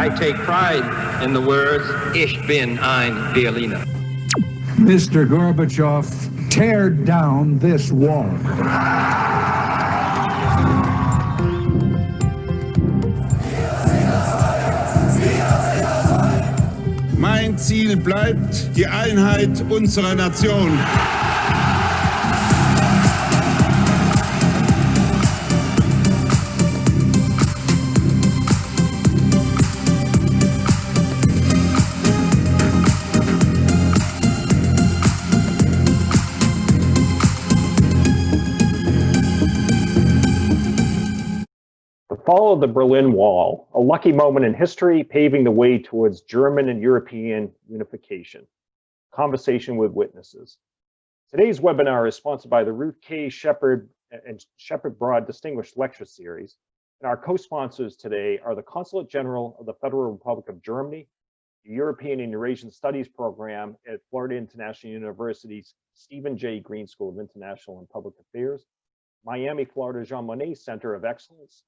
I take pride in the words, Ich bin ein Berliner. Mr. Gorbachev, tear down this wall. Mein Ziel bleibt die Einheit unserer Nation. The fall of the Berlin Wall, a lucky moment in history paving the way towards German and European unification. Conversation with witnesses. Today's webinar is sponsored by the Ruth K. Shepard and Shepard Broad Distinguished Lecture Series. And our co-sponsors today are the Consulate General of the Federal Republic of Germany, the European and Eurasian Studies Program at Florida International University's Stephen J. Green School of International and Public Affairs, Miami, Florida Jean Monnet Center of Excellence,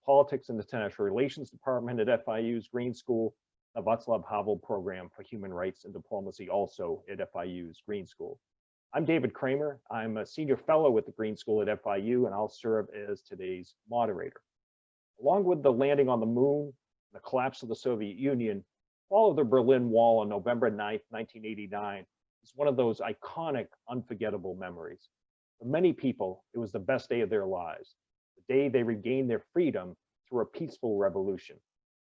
Politics and International Relations Department at FIU's Green School, the Václav Havel Program for Human Rights and Diplomacy, also at FIU's Green School. I'm David Kramer. I'm a senior fellow at the Green School at FIU, and I'll serve as today's moderator. Along with the landing on the moon, the collapse of the Soviet Union, the fall of the Berlin Wall on November 9th, 1989 is one of those iconic, unforgettable memories. For many people, it was the best day of their lives. The day they regained their freedom through a peaceful revolution.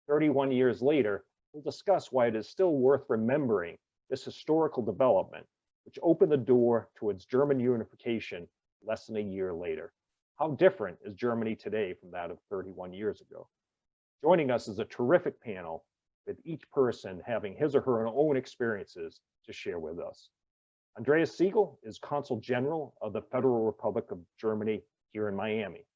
31 years later, we'll discuss why it is still worth remembering this historical development, which opened the door towards German unification less than a year later. How different is Germany today from that of 31 years ago? Joining us is a terrific panel with each person having his or her own experiences to share with us. Andreas Siegel is Consul General of the Federal Republic of Germany here in Miami.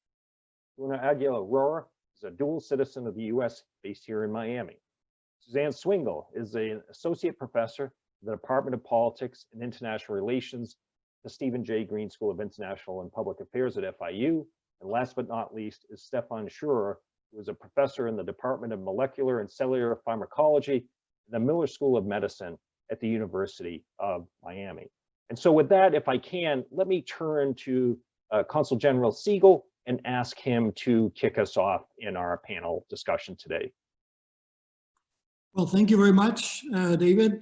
Una Aguilar is a dual citizen of the US based here in Miami. Suzanne Swingle is an associate professor in the Department of Politics and International Relations, the Stephen J. Green School of International and Public Affairs at FIU. And last but not least is Stefan Schurer, who is a professor in the Department of Molecular and Cellular Pharmacology in the Miller School of Medicine at the University of Miami. And so with that, if I can, let me turn to Consul General Siegel and ask him to kick us off in our panel discussion today. Well, thank you very much, David.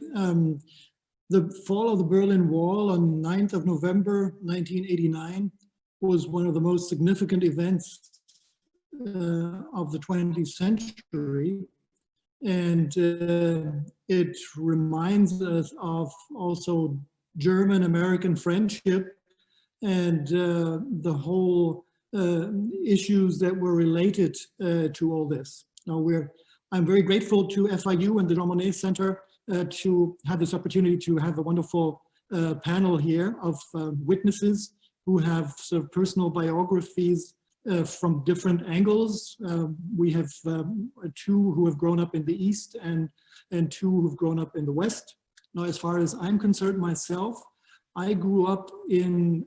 The fall of the Berlin Wall on 9th of November 1989 was one of the most significant events of the 20th century. And it reminds us of also German-American friendship and the whole issues that were related to all this. Now I'm very grateful to FIU and the Jean Monnet Center to have this opportunity to have a wonderful panel here of witnesses who have sort of personal biographies from different angles. We have two who have grown up in the East and two who've grown up in the West. Now, as far as I'm concerned myself, I grew up in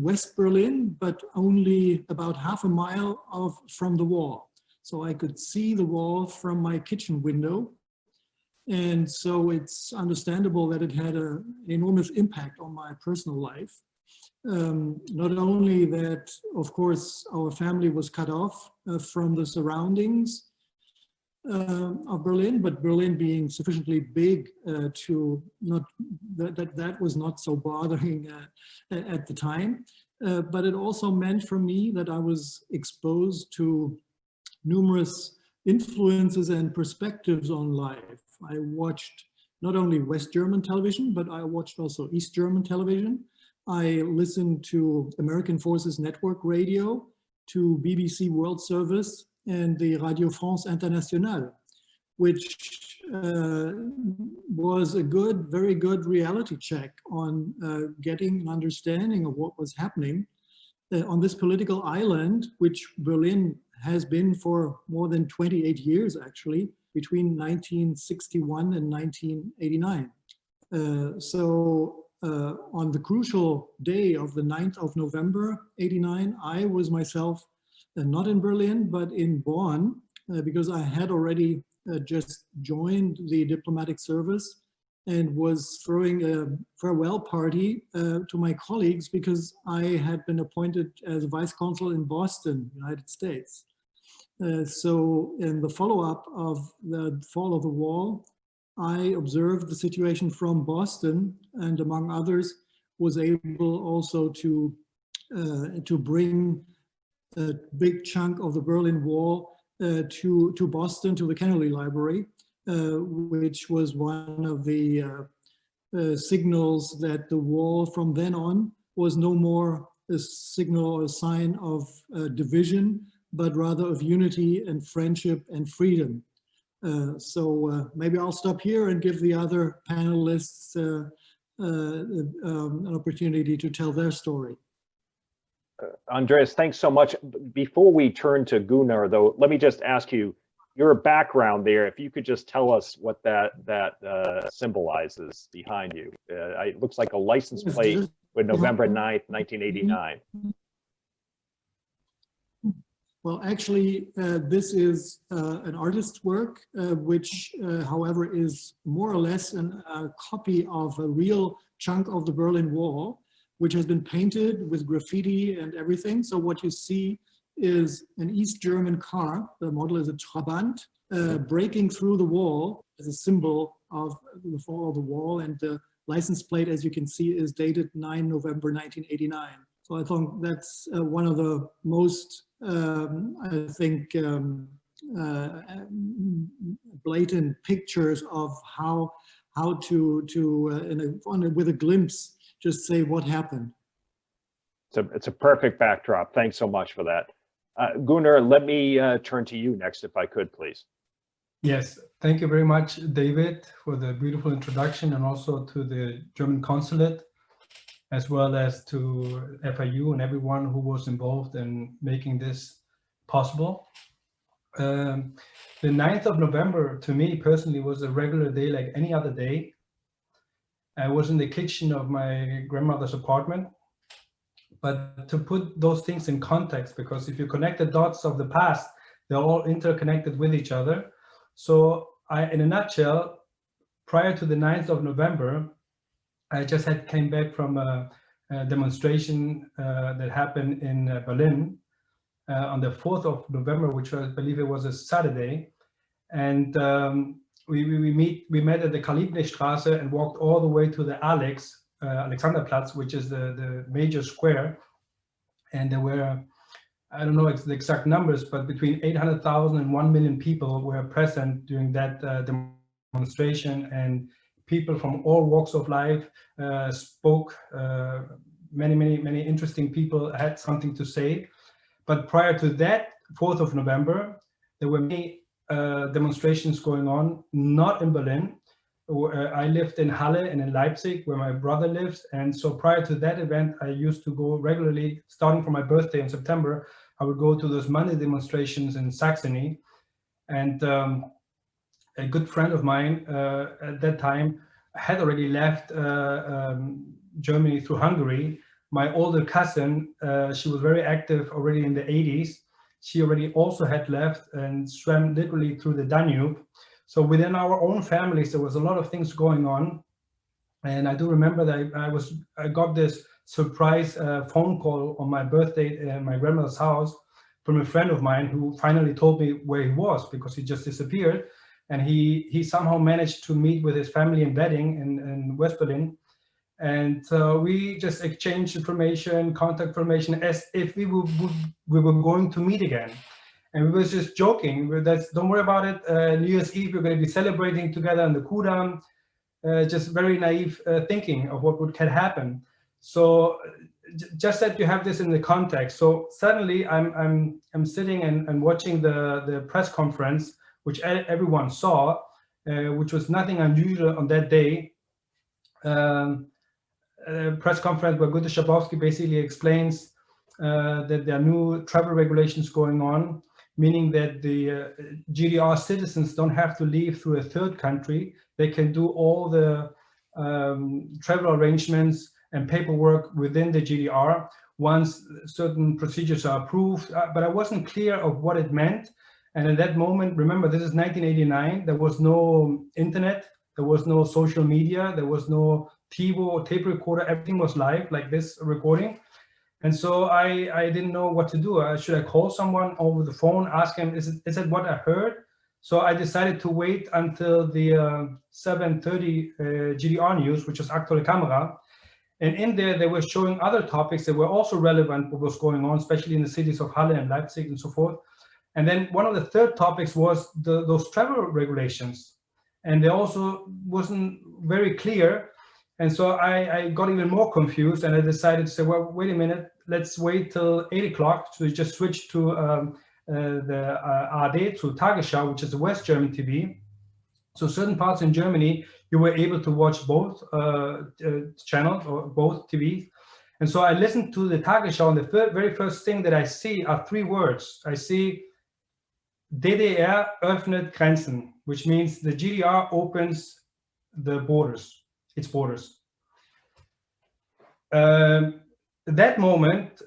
West Berlin, but only about half a mile from the wall. So I could see the wall from my kitchen window. And so it's understandable that it had an enormous impact on my personal life. Not only that, of course, our family was cut off from the surroundings of Berlin, but Berlin being sufficiently big to not, that was not so bothering at the time. But it also meant for me that I was exposed to numerous influences and perspectives on life. I watched not only West German television, but I watched also East German television. I listened to American Forces Network Radio, to BBC World Service, and the Radio France Internationale, which was a very good reality check on getting an understanding of what was happening on this political island, which Berlin has been for more than 28 years, actually, between 1961 and 1989. On the crucial day of the 9th of November, 89, I was myself not in Berlin, but in Bonn, because I had already just joined the diplomatic service and was throwing a farewell party to my colleagues because I had been appointed as vice consul in Boston, United States. So in the follow-up of the fall of the wall, I observed the situation from Boston, and among others, was able also to bring a big chunk of the Berlin Wall to Boston, to the Kennedy Library, which was one of the signals that the wall from then on was no more a signal or a sign of division, but rather of unity and friendship and freedom. So maybe I'll stop here and give the other panelists an opportunity to tell their story. Andreas, thanks so much. Before we turn to Gunnar, though, let me just ask you, your background there, if you could just tell us what that symbolizes behind you. It looks like a license plate with November 9th, 1989. Well, actually, this is an artist's work, which, however, is more or less a copy of a real chunk of the Berlin Wall, which has been painted with graffiti and everything. So what you see is an East German car, the model is a Trabant, breaking through the wall as a symbol of the fall of the wall. And the license plate, as you can see, is dated 9 November 1989. So I think that's one of the most, I think, blatant pictures of how to with a glimpse, just say what happened. It's a perfect backdrop. Thanks so much for that. Gunnar, let me turn to you next, if I could, please. Yes, thank you very much, David, for the beautiful introduction, and also to the German consulate, as well as to FIU and everyone who was involved in making this possible. The 9th of November, to me personally, was a regular day like any other day. I was in the kitchen of my grandmother's apartment. But to put those things in context, because if you connect the dots of the past, they're all interconnected with each other. So in a nutshell, prior to the 9th of November, I just came back from a demonstration that happened in Berlin on the 4th of November, which I believe it was a Saturday. And we met at the Karl-Liebknecht-Straße and walked all the way to the Alexanderplatz, which is the major square. And there were, I don't know the exact numbers, but between 800,000 and 1 million people were present during that demonstration. And people from all walks of life spoke. Many interesting people had something to say. But prior to that 4th of November, there were many demonstrations going on, not in Berlin. I lived in Halle and in Leipzig, where my brother lives. And so prior to that event, I used to go regularly, starting from my birthday in September, I would go to those Monday demonstrations in Saxony. And a good friend of mine at that time had already left Germany through Hungary. My older cousin, she was very active already in the 80s. She already also had left and swam literally through the Danube. So within our own families, there was a lot of things going on. And I do remember that I got this surprise phone call on my birthday at my grandmother's house from a friend of mine who finally told me where he was, because he just disappeared. And he somehow managed to meet with his family in Wedding in West Berlin. And we just exchanged information, contact information, as if we were going to meet again. And we were just joking. Don't worry about it. New Year's Eve, we're going to be celebrating together in the Kudamm. Just very naive thinking of what could happen. So just that you have this in the context. So suddenly I'm sitting and watching the press conference, which everyone saw, which was nothing unusual on that day. Press conference where Günter Schabowski basically explains that there are new travel regulations going on, meaning that the GDR citizens don't have to leave through a third country. They can do all the travel arrangements and paperwork within the GDR once certain procedures are approved. But I wasn't clear of what it meant. And at that moment, remember, this is 1989, there was no internet, there was no social media, there was no TiVo or tape recorder, everything was live, like this recording. And so I didn't know what to do. Should I call someone over the phone, ask him, is it what I heard? So I decided to wait until the 7:30 GDR news, which was Aktuelle Kamera. And in there, they were showing other topics that were also relevant what was going on, especially in the cities of Halle and Leipzig and so forth. And then one of the third topics was those travel regulations. And they also wasn't very clear. And so I got even more confused, and I decided to say, well, wait a minute, let's wait till 8 o'clock. So we just switched to the ARD, to Tagesschau, which is the West German TV. So certain parts in Germany, you were able to watch both channels or both TVs. And so I listened to the Tagesschau, and the very first thing that I see are three words. I see DDR öffnet Grenzen, which means the GDR opens the borders. Its borders. That moment,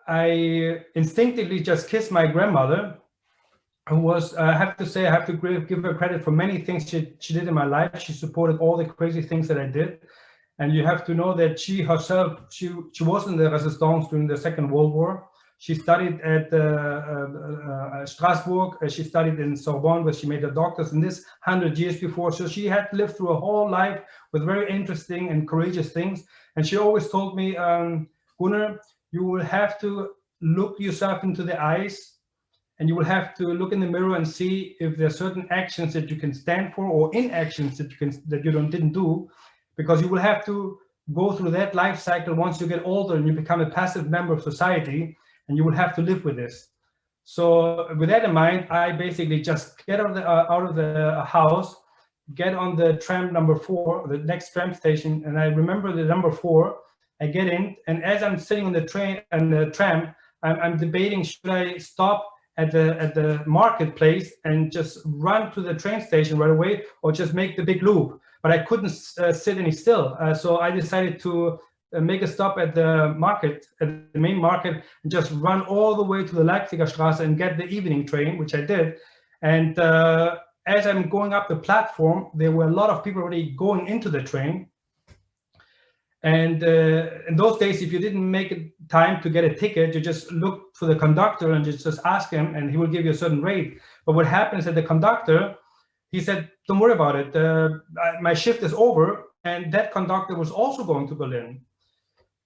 I instinctively just kissed my grandmother, who was, I have to say, I have to give her credit for many things she did in my life. She supported all the crazy things that I did. And you have to know that she herself, she was in the resistance during the Second World War. She studied at Strasbourg. She studied in Sorbonne, where she made her doctorate in this 100 years before. So she had lived through a whole life with very interesting and courageous things. And she always told me, Gunnar, you will have to look yourself into the eyes, and you will have to look in the mirror and see if there are certain actions that you can stand for, or inactions that you didn't do, because you will have to go through that life cycle once you get older and you become a passive member of society. And you will have to live with this. So with that in mind, I basically just get out of the house, get on the tram number 4, the next tram station, and I remember the number 4. I get in, and as I'm sitting on the train and the tram, I'm debating, should I stop at the marketplace and just run to the train station right away, or just make the big loop? But I couldn't sit any still, so I decided to make a stop at the market, at the main market, and just run all the way to the Leipziger Straße and get the evening train, which I did. And as I'm going up the platform, there were a lot of people already going into the train. And in those days, if you didn't make time to get a ticket, you just look for the conductor and just ask him, and he will give you a certain rate. But what happens at the conductor, he said, don't worry about it. My shift is over. And that conductor was also going to Berlin.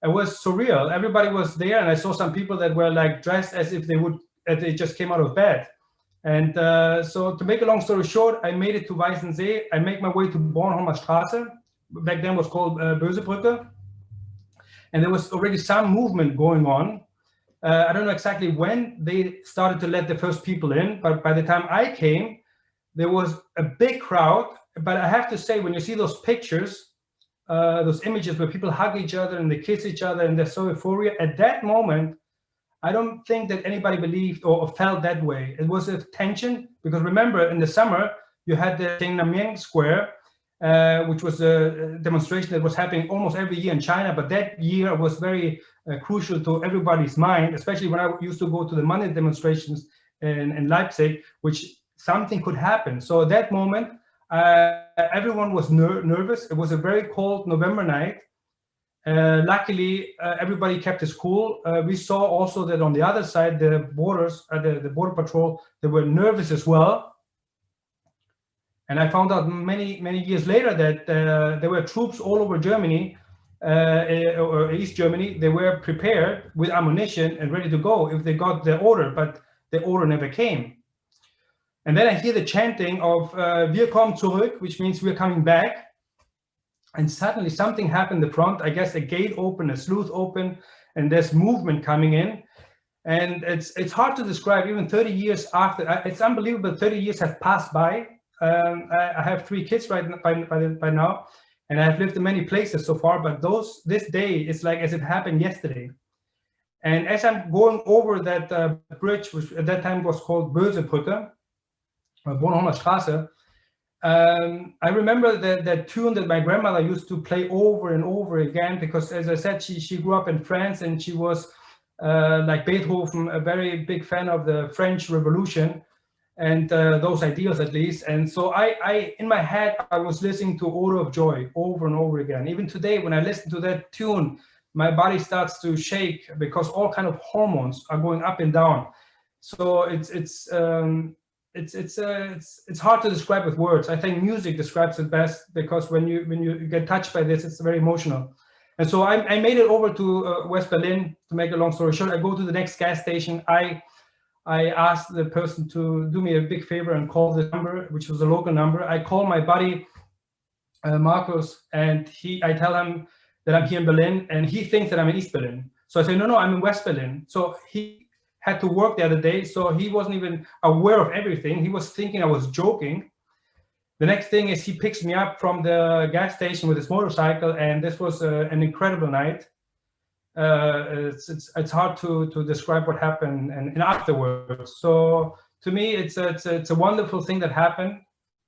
It was surreal. Everybody was there, and I saw some people that were like dressed as if they just came out of bed. And so to make a long story short, I made it to Weißensee. I make my way to Bornholmer Straße. Back then was called Bösebrücke. And there was already some movement going on. I don't know exactly when they started to let the first people in, but by the time I came, there was a big crowd. But I have to say, when you see those pictures, those images where people hug each other and they kiss each other and they're so euphoric, at that moment, I don't think that anybody believed or felt that way. It was a tension, because remember, in the summer, you had the Tiananmen Square, which was a demonstration that was happening almost every year in China, but that year was very crucial to everybody's mind, especially when I used to go to the Monnet demonstrations in Leipzig, which something could happen. So at that moment, everyone was nervous. It was a very cold November night. Luckily, everybody kept his cool. We saw also that on the other side, the borders, the border patrol, they were nervous as well. And I found out many years later that there were troops all over Germany, or East Germany. They were prepared with ammunition and ready to go if they got the order, but the order never came. And then I hear the chanting of "Wir kommen zurück," which means we're coming back. And suddenly something happened in the front. I guess a gate opened, a sluice opened, and there's movement coming in. And it's hard to describe. Even 30 years after, it's unbelievable. 30 years have passed by. I have 3 kids by now, and I've lived in many places so far. But this day is like as it happened yesterday. And as I'm going over that bridge, which at that time was called Bösebrücke, Bornholmer Straße, I remember that tune that my grandmother used to play over and over again, because as I said, she grew up in France, and she was like Beethoven, a very big fan of the French Revolution. and those ideals at least. And so I in my head, I was listening to Odor of Joy over and over again. Even today, when I listen to that tune, my body starts to shake because all kind of hormones are going up and down. So it's hard to describe with words. I think music describes it best, because when you get touched by this, it's very emotional. And so I made it over to West Berlin. To make a long story short, I go to the next gas station. I asked the person to do me a big favor and call the number, which was a local number. I call my buddy Marcus, and I tell him that I'm here in Berlin, and he thinks that I'm in East Berlin. So I say, no, I'm in West Berlin. So he had to work the other day, so he wasn't even aware of everything. He was thinking I was joking. The next thing is he picks me up from the gas station with his motorcycle, and this was an incredible night. It's hard to describe what happened and afterwards. So to me, it's a wonderful thing that happened,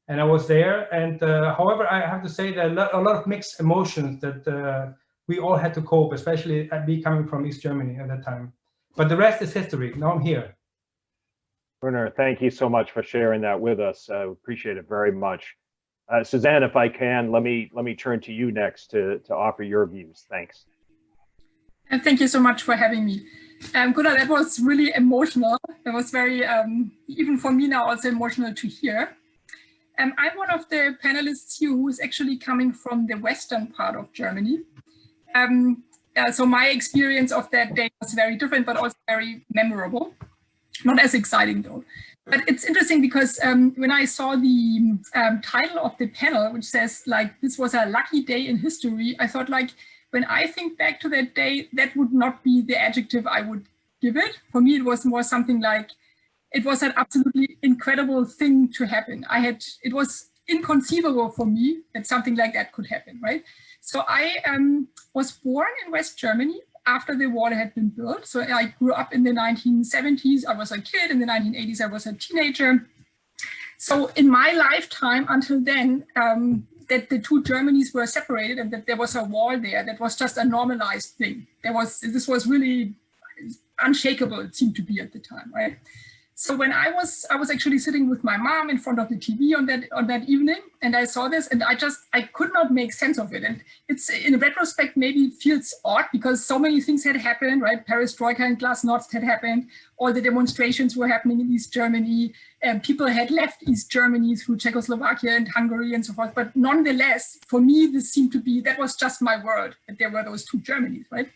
and I was there. And however, I have to say that a lot of mixed emotions that we all had to cope, especially me coming from East Germany at that time. But the rest is history. Now I'm here. Werner, thank you so much for sharing that with us. I appreciate it very much. Suzanne, if I can, let me turn to you next to offer your views. Thanks. And thank you so much for having me. Gunnar, that was really emotional. It was very, even for me now, also emotional to hear. I'm one of the panelists here who is actually coming from the western part of Germany. So my experience of that day was very different, but also very memorable. Not as exciting though. But it's interesting because when I saw the title of the panel, which says like, this was a lucky day in history, I thought like, when I think back to that day, that would not be the adjective I would give it. For me, it was more something like, it was an absolutely incredible thing to happen. It was inconceivable for me that something like that could happen, right? So I was born in West Germany after the wall had been built. So I grew up in the 1970s. I was a kid. In the 1980s, I was a teenager. So in my lifetime until then, that the two Germanies were separated and that there was a wall there, that was just a normalized thing. This was really unshakable, it seemed to be at the time, right? So when I was actually sitting with my mom in front of the TV on that evening, and I saw this, and I could not make sense of it. And it's, in retrospect, maybe feels odd because so many things had happened, right? Perestroika and Glasnost had happened. All the demonstrations were happening in East Germany. People had left East Germany through Czechoslovakia and Hungary and so forth. But nonetheless, for me, this seemed to be, that was just my world, that there were those two Germanys, right?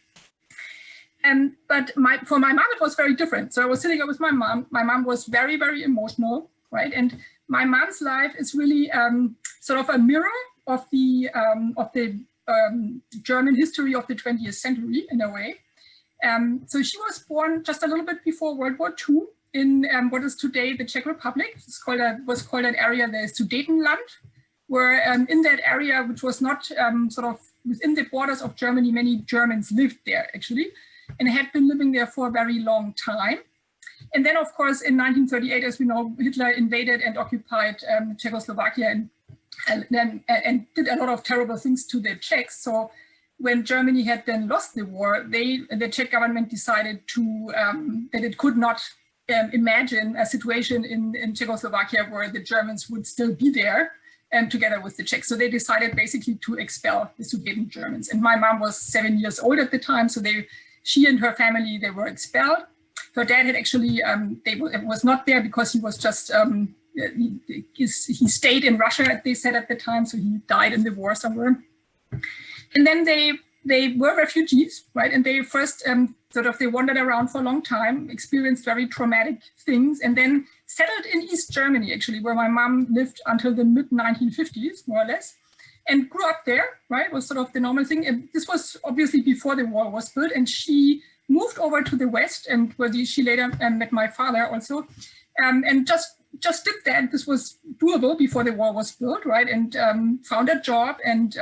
But for my mom, it was very different. So I was sitting up with my mom. My mom was very, very emotional, right? And my mom's life is really sort of a mirror of the German history of the 20th century in a way. So she was born just a little bit before World War II in what is today the Czech Republic. Was called an area, the Sudetenland, where in that area, which was not sort of within the borders of Germany, many Germans lived there actually, and had been living there for a very long time. And then, of course, in 1938, as we know, Hitler invaded and occupied Czechoslovakia and did a lot of terrible things to the Czechs. So when Germany had then lost the war, the Czech government decided to that it could not imagine a situation in Czechoslovakia where the Germans would still be there together with the Czechs. So they decided basically to expel the Sudeten Germans. And my mom was 7 years old at the time, so she and her family, they were expelled. Her dad had actually, was not there because he was just, he stayed in Russia, they said at the time, so he died in the war somewhere. And then they were refugees, right? And they first they wandered around for a long time, experienced very traumatic things, and then settled in East Germany, actually, where my mom lived until the mid-1950s, more or less, and grew up there, right? It was sort of the normal thing. And this was obviously before the wall was built, and she moved over to the West, and where she later met my father also, and just did that. This was doable before the wall was built, right? And found a job and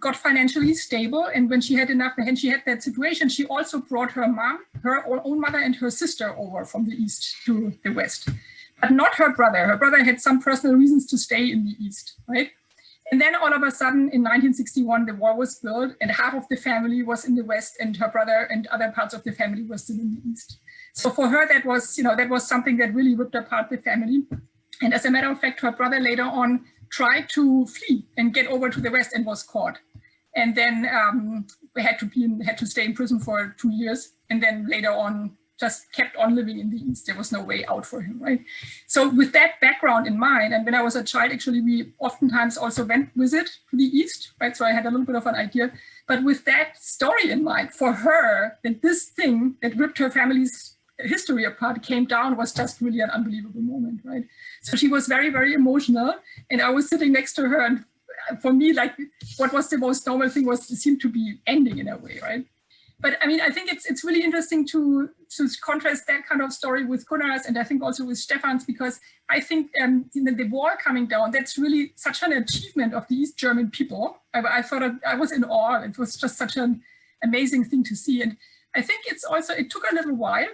got financially stable. And when she had enough, and she had that situation, she also brought her mom, her own mother and her sister over from the East to the West, but not her brother. Her brother had some personal reasons to stay in the East, right? And then all of a sudden in 1961, the wall was built and half of the family was in the West and her brother and other parts of the family were still in the East. So for her, that was, that was something that really ripped apart the family. And as a matter of fact, her brother later on tried to flee and get over to the West and was caught. And then had to stay in prison for 2 years. And then later on, just kept on living in the East. There was no way out for him, right? So with that background in mind, and when I was a child, actually, we oftentimes also went visit to the East, right? So I had a little bit of an idea. But with that story in mind, for her, that this thing that ripped her family's history apart came down was just really an unbelievable moment, right? So she was very, very emotional. And I was sitting next to her. And for me, like, what was the most normal thing was it seemed to be ending in a way, right? But I mean, I think it's really interesting to contrast that kind of story with Gunnar's and I think also with Stefan's, because I think the wall coming down, that's really such an achievement of the East German people. I thought I was in awe. It was just such an amazing thing to see. And I think it took a little while,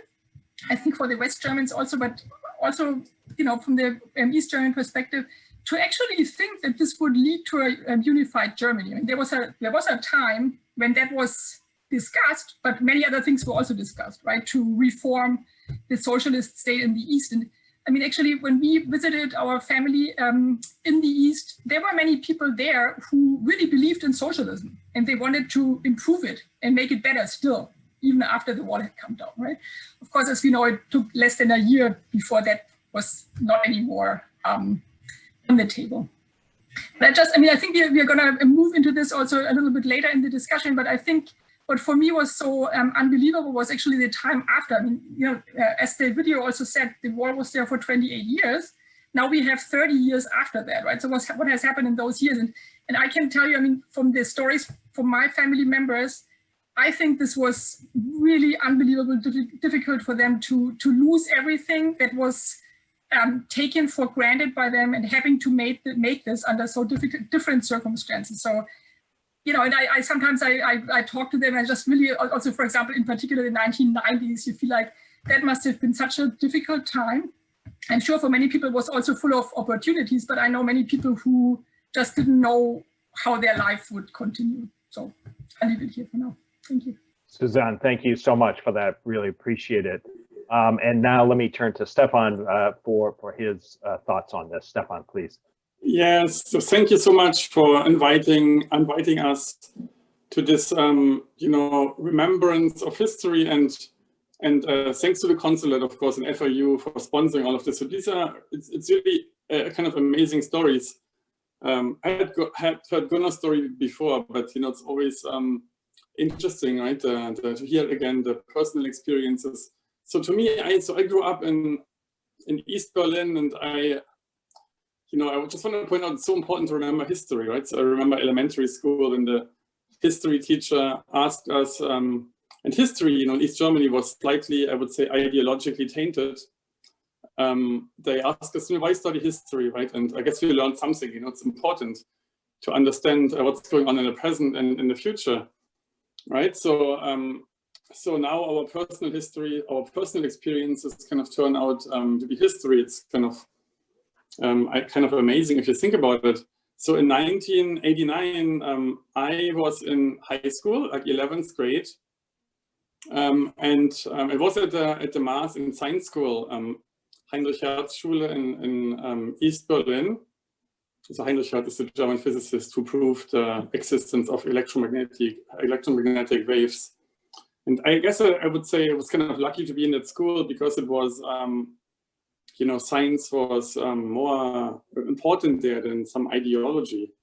I think for the West Germans also, but also, from the East German perspective, to actually think that this would lead to a unified Germany. I mean, there was a time when that was discussed, but many other things were also discussed, right? To reform the socialist state in the East. And I mean, actually, when we visited our family in the East, there were many people there who really believed in socialism and they wanted to improve it and make it better still, even after the wall had come down, right? Of course, as we know, it took less than a year before that was not anymore on the table. But I think we're going to move into this also a little bit later in the discussion, but I think what for me was so unbelievable was actually the time after. I mean, as the video also said, the wall was there for 28 years. Now we have 30 years after that, right? So what has happened in those years? And I can tell you, I mean, from the stories from my family members, I think this was really unbelievable, difficult for them to lose everything that was taken for granted by them and having to make this under so different circumstances. So, and I sometimes I talk to them and just really also, for example, in particular the 1990s, you feel like that must have been such a difficult time. I'm sure for many people it was also full of opportunities, but I know many people who just didn't know how their life would continue. So I'll leave it here for now. Thank you. Suzanne, thank you so much for that. Really appreciate it. And now let me turn to Stefan for his thoughts on this. Stefan, please. Yes, so thank you so much for inviting us to this, remembrance of history, and thanks to the Consulate, of course, and FIU for sponsoring all of this. So it's really kind of amazing stories. I had heard Gunnar's story before, but it's always interesting, right? To hear again the personal experiences. So to me, I grew up in East Berlin, and I just want to point out it's so important to remember history, right? So I remember elementary school when the history teacher asked us, and history, in East Germany was slightly, I would say, ideologically tainted. They asked us, why study history, right? And I guess we learned something, it's important to understand what's going on in the present and in the future, right? So now our personal history, our personal experiences kind of turn out to be history. It's kind of amazing if you think about it. So in 1989, I was in high school, like 11th grade, and I was at the Maß in Science School, Heinrich Hertz Schule in East Berlin. So Heinrich Hertz is the German physicist who proved the existence of electromagnetic waves. And I guess I would say I was kind of lucky to be in that school because it was, science was more important there than some ideology,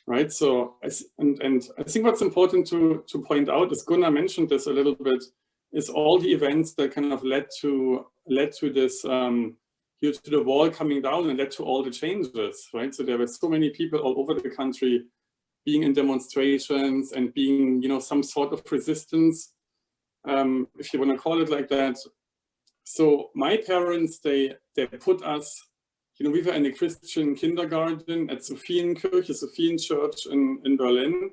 right? So, and I think what's important to point out, as Gunnar mentioned this a little bit, is all the events that kind of led to this, to the wall coming down and led to all the changes, right? So there were so many people all over the country being in demonstrations and being, some sort of resistance, if you want to call it like that. So my parents, they put us, we were in a Christian kindergarten at Sophienchurch in Berlin.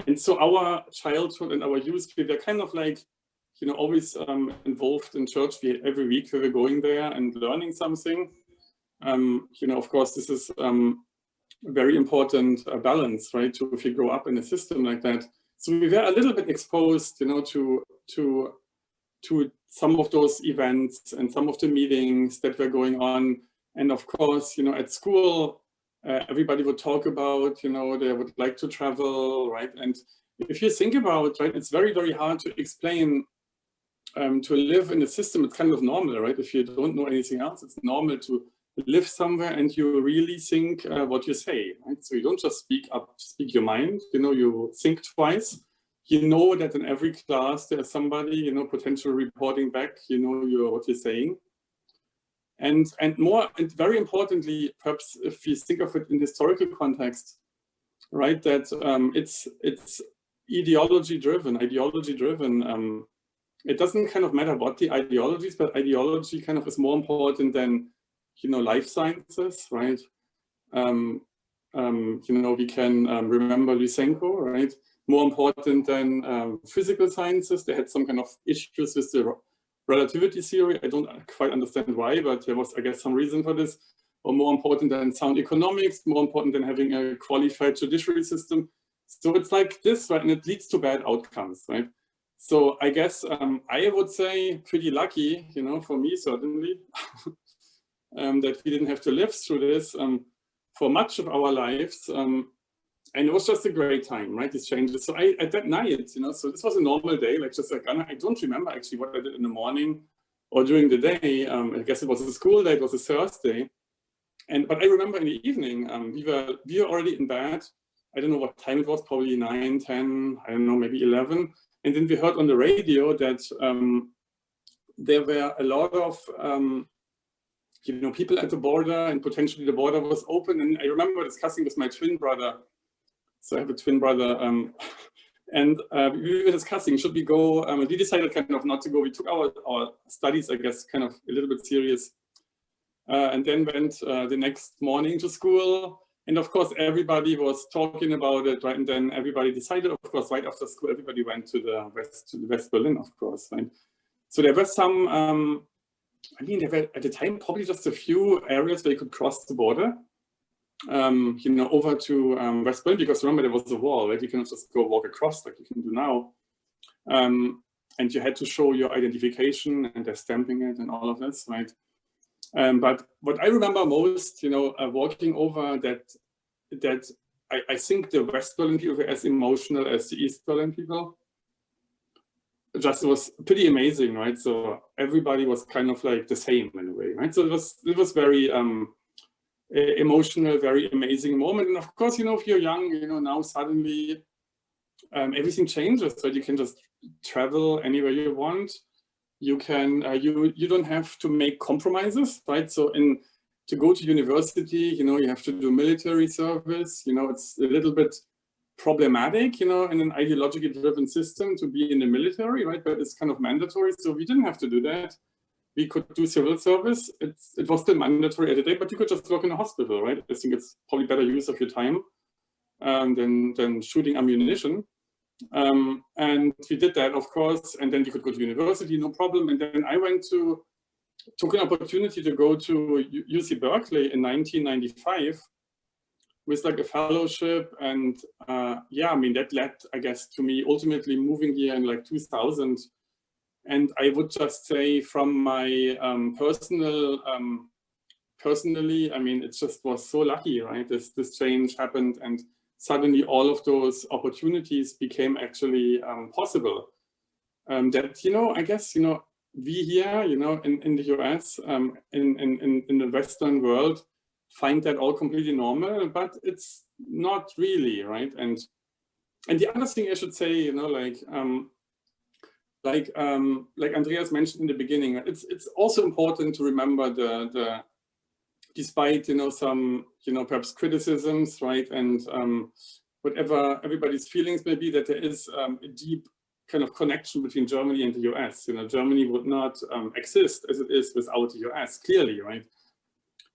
And so our childhood and our youth, we were kind of like, always involved in church. Every week we were going there and learning something. Of course, this is very important balance, right? To if you grow up in a system like that. So we were a little bit exposed, you know, to some of those events and some of the meetings that were going on. And of course, you know, at school, everybody would talk about, you know, they would like to travel, right? And if you think about, right, it's very, very hard to explain to live in a system. It's kind of normal, right? If you don't know anything else, it's normal to live somewhere and you really think what you say, right? So you don't just speak your mind, you know, you think twice. You know that in every class there's somebody, you know, potentially reporting back, you know, what you're saying. And very importantly, perhaps if you think of it in historical context, right, that it's ideology driven. It doesn't kind of matter what the ideologies, but ideology kind of is more important than, you know, life sciences, right? You know, we can remember Lysenko, right? More important than physical sciences. They had some kind of issues with the relativity theory. I don't quite understand why, but there was, I guess, some reason for this. Or more important than sound economics, more important than having a qualified judiciary system. So it's like this, right? And it leads to bad outcomes, right? So I guess I would say pretty lucky, you know, for me certainly, that we didn't have to live through this for much of our lives. And it was just a great time, right? These changes. So at that night, you know, so this was a normal day, like just like, I don't remember actually what I did in the morning or during the day. I guess it was a school day, it was a Thursday. But I remember in the evening, we were already in bed. I don't know what time it was, probably 9, 10, I don't know, maybe 11. And then we heard on the radio that there were a lot of, you know, people at the border, and potentially the border was open. And I remember discussing with my twin brother. So I have a twin brother, and we were discussing, should we go? We decided kind of not to go. We took our studies, I guess, kind of a little bit serious, and then went the next morning to school. And of course, everybody was talking about it, right? And then everybody decided, of course, right after school, everybody went to the West Berlin, of course, right? So there were some, I mean, there were at the time probably just a few areas where you could cross the border, you know, over to West Berlin, because remember there was a wall, right? You cannot just go walk across like you can do now. And you had to show your identification, and they're stamping it and all of this, right? But what I remember most, you know, walking over that I think the West Berlin people were as emotional as the East Berlin people. Just was pretty amazing, right? So everybody was kind of like the same in a way, right? So it was very emotional, very amazing moment. And of course, you know, if you're young, you know, now suddenly everything changes. So you can just travel anywhere you want. You can, you don't have to make compromises, right? So to go to university, you know, you have to do military service. You know, it's a little bit problematic, you know, in an ideologically driven system to be in the military, right? But it's kind of mandatory. So we didn't have to do that. We could do civil service. It was still mandatory at the day, but you could just work in a hospital, right? I think it's probably better use of your time than shooting ammunition. And we did that, of course, and then you could go to university, no problem. And then I took an opportunity to go to UC Berkeley in 1995 with like a fellowship. And yeah, I mean, that led, I guess, to me ultimately moving here in like 2000. And I would just say from my personally, I mean, it just was so lucky, right? This change happened, and suddenly all of those opportunities became actually possible. That, you know, I guess, you know, we here, you know, in the US, in the Western world, find that all completely normal, but it's not really, right? And the other thing I should say, you know, like Andreas mentioned in the beginning, it's also important to remember the despite, you know, some, you know, perhaps criticisms, right? And whatever everybody's feelings may be, that there is a deep kind of connection between Germany and the US. You know, Germany would not exist as it is without the US, clearly, right?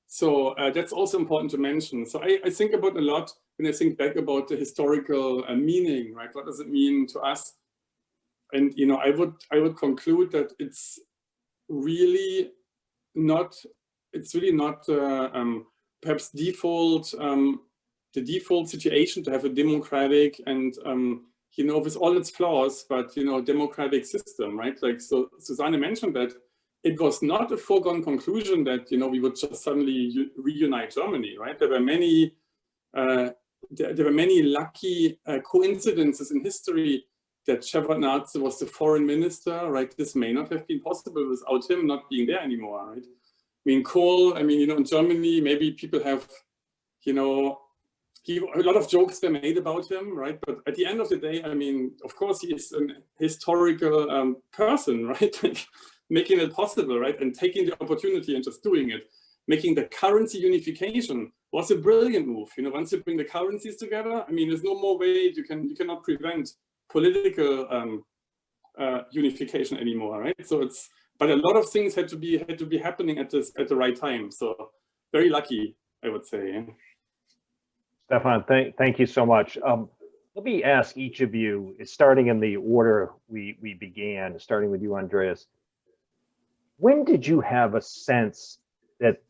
So that's also important to mention. So I think about a lot when I think back about the historical meaning, right? What does it mean to us? And, you know, I would conclude that it's really not perhaps default the default situation to have a democratic and, you know, with all its flaws, but, you know, democratic system, right? Like, so Susanne mentioned that it was not a foregone conclusion that, you know, we would just suddenly reunite Germany, right? There were many lucky coincidences in history that Shevardnadze was the foreign minister, right? This may not have been possible without him not being there anymore, right? I mean, Kohl, I mean, you know, in Germany, maybe people have, you know, a lot of jokes were made about him, right? But at the end of the day, I mean, of course, he is a historical person, right? Like, making it possible, right? And taking the opportunity and just doing it. Making the currency unification was a brilliant move. You know, once you bring the currencies together, I mean, there's no more way you cannot prevent political unification anymore, right? So it's, but a lot of things had to be happening at the right time. So very lucky, I would say. Stefan, thank you so much. Let me ask each of you, starting in the order we began, starting with you, Andreas. When did you have a sense that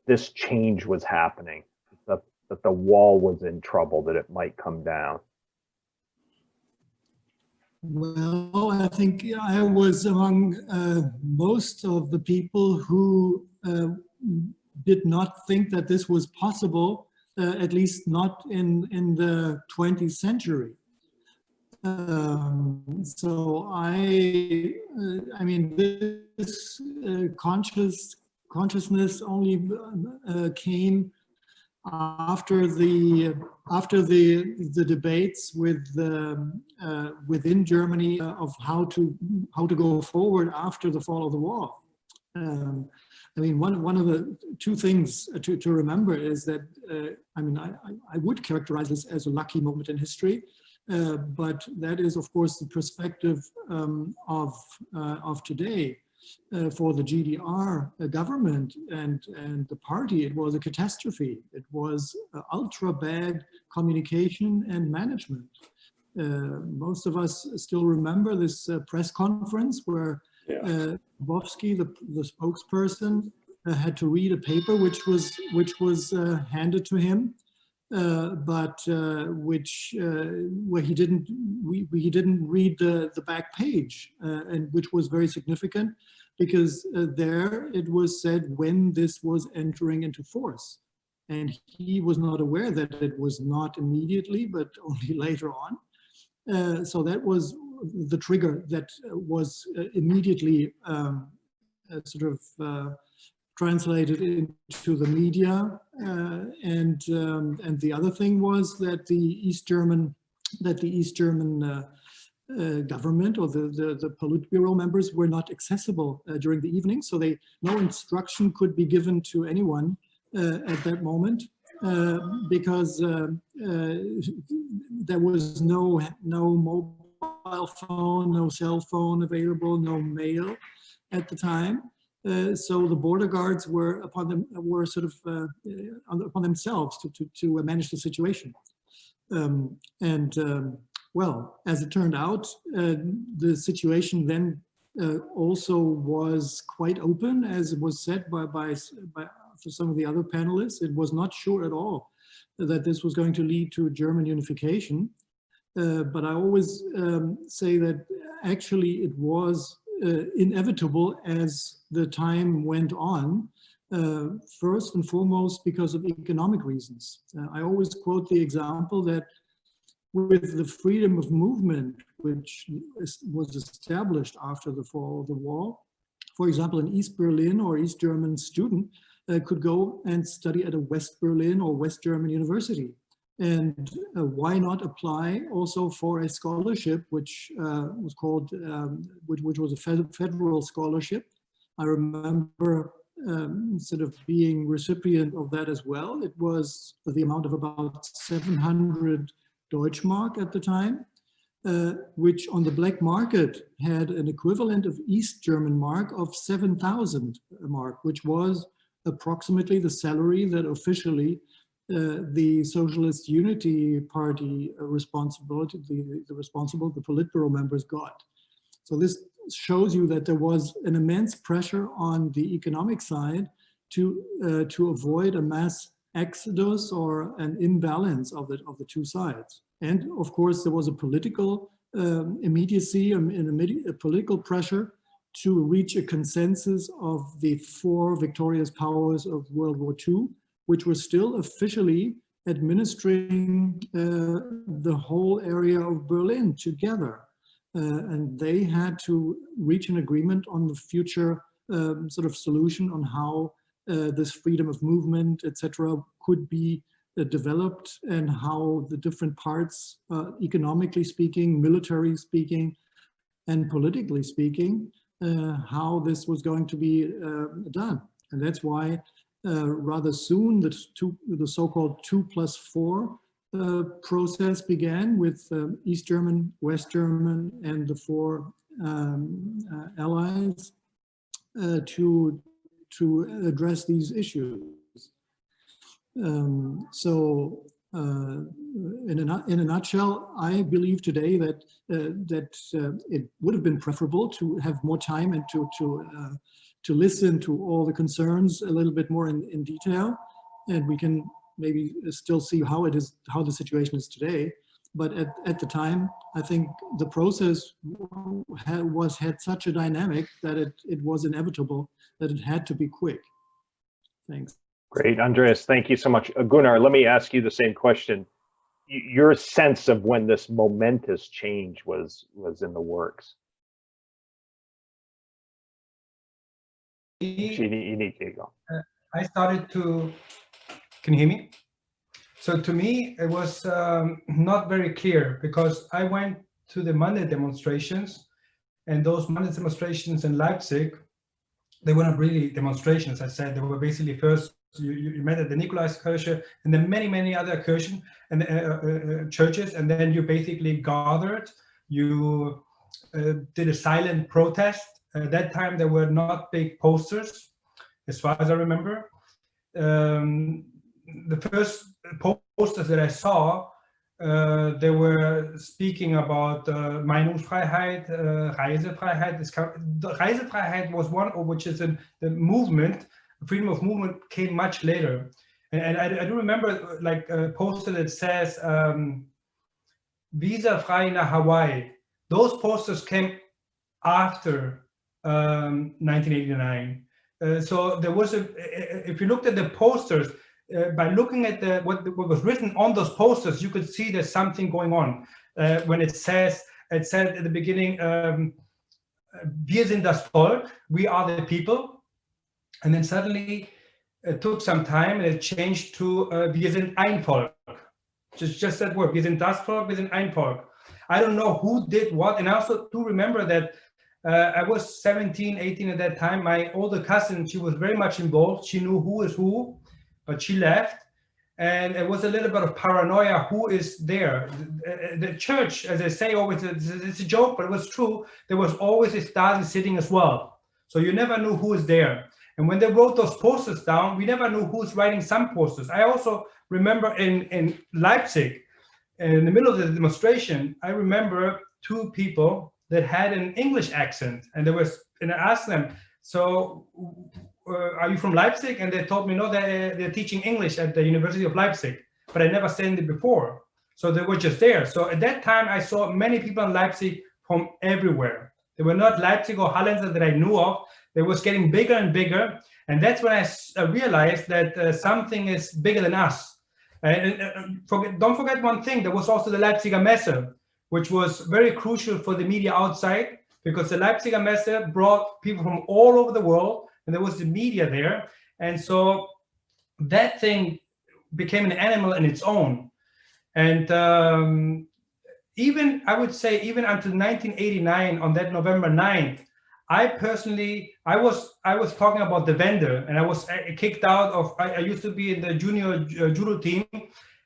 this change was happening, that the wall was in trouble, that it might come down? Well, I think I was among most of the people who did not think that this was possible, at least not in the 20th century. So I mean, this consciousness only came after the debates within Germany of how to go forward after the fall of the wall. I mean, one of the two things to remember is that I mean, I would characterize this as a lucky moment in history. But that is, of course, the perspective of today. For the GDR government and the party, it was a catastrophe. It was ultra bad communication and management. Most of us still remember this press conference where Bobsky, the spokesperson, had to read a paper which was handed to him. But where he didn't read the back page, and which was very significant because there it was said when this was entering into force, and he was not aware that it was not immediately but only later on. So that was the trigger that was immediately sort of translated into the media, and the other thing was that the East German government or the Politburo members were not accessible during the evening, so no instruction could be given to anyone at that moment because there was no mobile phone, no cell phone available, no mail at the time. So the border guards were upon themselves to manage the situation. Well, as it turned out, the situation then also was quite open, as was said by some of the other panelists. It was not sure at all that this was going to lead to German unification. But I always say that actually it was inevitable as the time went on, first and foremost because of economic reasons. I always quote the example that with the freedom of movement, which was established after the fall of the wall, for example, an East Berlin or East German student could go and study at a West Berlin or West German university. And why not apply also for a scholarship, which was called, which was a federal scholarship. I remember sort of being recipient of that as well. It was the amount of about 700 Deutschmark at the time, which on the black market had an equivalent of East German mark of 7,000 mark, which was approximately the salary that officially the Socialist Unity Party the Politburo members got. So this shows you that there was an immense pressure on the economic side to avoid a mass exodus or an imbalance of the two sides. And of course, there was a political immediacy and a political pressure to reach a consensus of the four victorious powers of World War II, which were still officially administering the whole area of Berlin together. And they had to reach an agreement on the future sort of solution on how this freedom of movement, etc., could be developed, and how the different parts, economically speaking, military speaking, and politically speaking, how this was going to be done. And that's why rather soon the so-called 2+4 process began with East German, West German, and the four allies to address these issues. In a nutshell, I believe today that it would have been preferable to have more time and to listen to all the concerns a little bit more in detail, and we can maybe still see how the situation is today. But at the time, I think the process had such a dynamic that it was inevitable that it had to be quick. Thanks. Great, Andreas, thank you so much. Gunnar, let me ask you the same question. Your sense of when this momentous change was in the works? You need to go. I started to, can you hear me? So to me, it was not very clear, because I went to the Monnet demonstrations, and those Monnet demonstrations in Leipzig, they were not really demonstrations. I said they were basically first you met at the Nikolaiskirche and then many other kirchen and churches, and then you basically gathered. You did a silent protest. At that time, there were not big posters, as far as I remember. The first posters that I saw, they were speaking about Meinungsfreiheit, Reisefreiheit. Reisefreiheit was one, which is the movement. Freedom of movement came much later. And I do remember like a poster that says visa frei nach Hawaii. Those posters came after 1989. So there was if you looked at the posters, by looking at what was written on those posters, you could see there's something going on. When it said at the beginning, wir sind das Volk, we are the people. And then suddenly it took some time and it changed to wir sind ein Volk. Just that word, wir sind das Volk, wir sind ein Volk. I don't know who did what. And I also do remember that I was 17, 18 at that time. My older cousin, she was very much involved. She knew who is who, but she left. And it was a little bit of paranoia, who is there? The church, as I say always, it's a joke, but it was true. There was always a Stasi sitting as well. So you never knew who is there. And when they wrote those posters down, we never knew who's writing some posters. I also remember in Leipzig, in the middle of the demonstration, I remember two people that had an English accent. And I asked them, so are you from Leipzig? And they told me, no, they're teaching English at the University of Leipzig, but I never seen it before. So they were just there. So at that time, I saw many people in Leipzig from everywhere. They were not Leipzig or Hallenser that I knew of. They was getting bigger and bigger. And that's when I realized that something is bigger than us. Don't forget one thing, there was also the Leipziger Messe, which was very crucial for the media outside, because the Leipziger Messe brought people from all over the world, and there was the media there. And so that thing became an animal in its own. And even, I would say, even until 1989, on that November 9th, I personally, I was talking about the vendor, and I was kicked out of, I used to be in the junior judo team,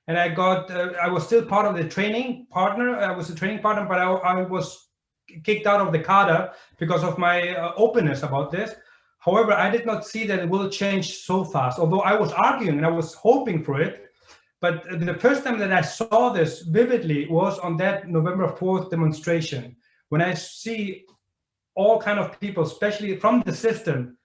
and I was still part of the training partner. I was a training partner, but I was kicked out of the cadre because of my openness about this. However, I did not see that it will change so fast, although I was arguing and I was hoping for it. But the first time that I saw this vividly was on that November 4th demonstration, when I see all kind of people, especially from the system,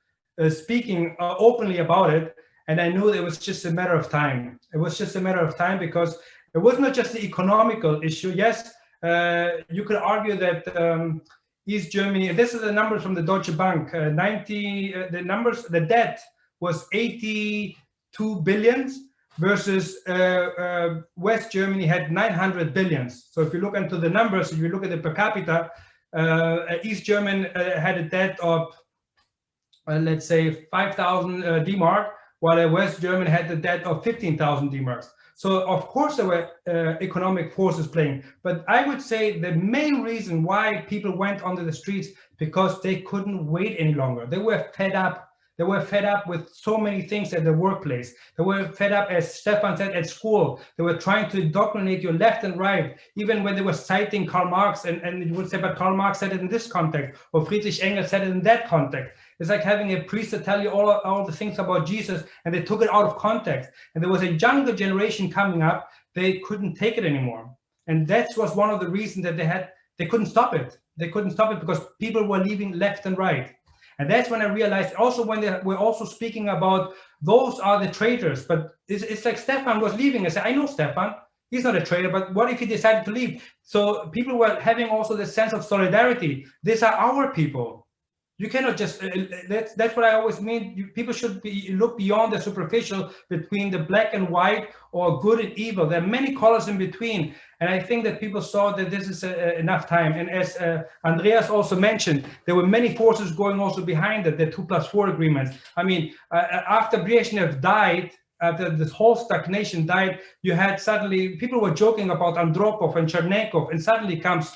speaking openly about it. And I knew it was just a matter of time. It was just a matter of time because it was not just the economical issue. Yes, you could argue that East Germany, and this is the numbers from the Deutsche Bank, the debt was 82 billions versus West Germany had 900 billions. So if you look into the numbers, if you look at the per capita, East German had a debt of, let's say, 5,000 D-Mark, while West German had the debt of 15,000 D-Marks. So of course there were economic forces playing, but I would say the main reason why people went onto the streets because they couldn't wait any longer. They were fed up. They were fed up with so many things at the workplace. They were fed up, as Stefan said, at school. They were trying to indoctrinate you left and right, even when they were citing Karl Marx, and you would say, but Karl Marx said it in this context, or Friedrich Engels said it in that context. It's like having a priest to tell you all the things about Jesus, and they took it out of context. And there was a younger generation coming up, they couldn't take it anymore. And that was one of the reasons that they couldn't stop it. They couldn't stop it because people were leaving left and right. And that's when I realized also when we're also speaking about those are the traitors, but it's like Stefan was leaving. I said, I know Stefan, he's not a traitor, but what if he decided to leave? So people were having also the sense of solidarity. These are our people. You cannot just, that's what I always mean. People should look beyond the superficial between the black and white or good and evil. There are many colors in between. And I think that people saw that this is enough time. And as Andreas also mentioned, there were many forces going also behind it, the 2+4 agreements. I mean, after Brezhnev died, after this whole stagnation died, you had suddenly, people were joking about Andropov and Chernenkov, and suddenly comes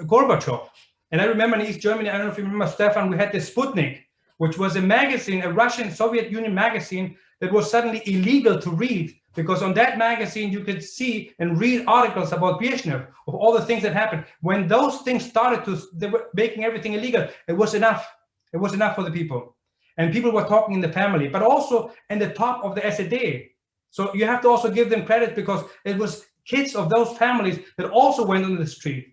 Gorbachev. And I remember in East Germany, I don't know if you remember, Stefan, we had the Sputnik, which was a magazine, a Russian Soviet Union magazine that was suddenly illegal to read, because on that magazine you could see and read articles about Brezhnev, of all the things that happened. When those things started they were making everything illegal, it was enough. It was enough for the people. And people were talking in the family, but also in the top of the SED. So you have to also give them credit because it was kids of those families that also went on the street.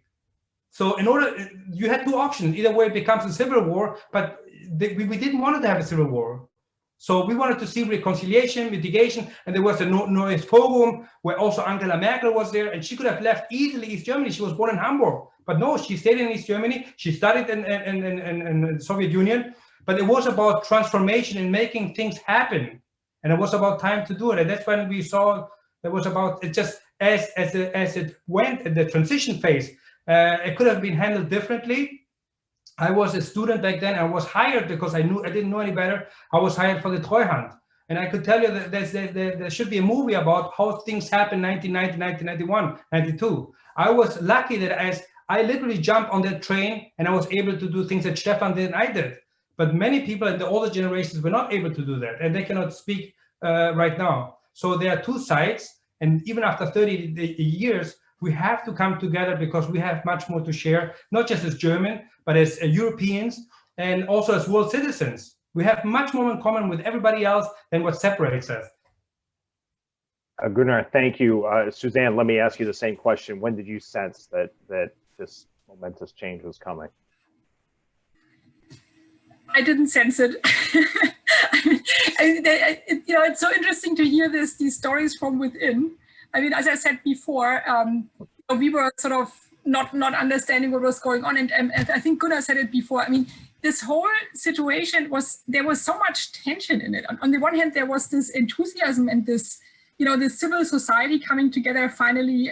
So in order, you had two options. Either way it becomes a civil war, but we didn't want to have a civil war. So we wanted to see reconciliation, mitigation, and there was a Neues Forum where also Angela Merkel was there, and she could have left easily East Germany. She was born in Hamburg, but no, she stayed in East Germany. She studied in the Soviet Union, but it was about transformation and making things happen. And it was about time to do it. And that's when we saw it was about, it just, as it went in the transition phase, it could have been handled differently. I was a student back then. I was hired because I didn't know any better. I was hired for the Treuhand. And I could tell you that there should be a movie about how things happened 1990, 1991, 92. I was lucky that as I literally jumped on that train and I was able to do things that Stefan did and I did. But many people in the older generations were not able to do that, and they cannot speak right now. So there are two sides. And even after 30 years, we have to come together because we have much more to share, not just as German, but as Europeans and also as world citizens. We have much more in common with everybody else than what separates us. Gunnar, thank you. Suzanne, let me ask you the same question. When did you sense that this momentous change was coming? I didn't sense it. It's so interesting to hear these stories from within. I mean, as I said before, we were sort of not understanding what was going on. And I think Gunnar said it before. I mean, this whole situation there was so much tension in it. On the one hand, there was this enthusiasm and this civil society coming together, finally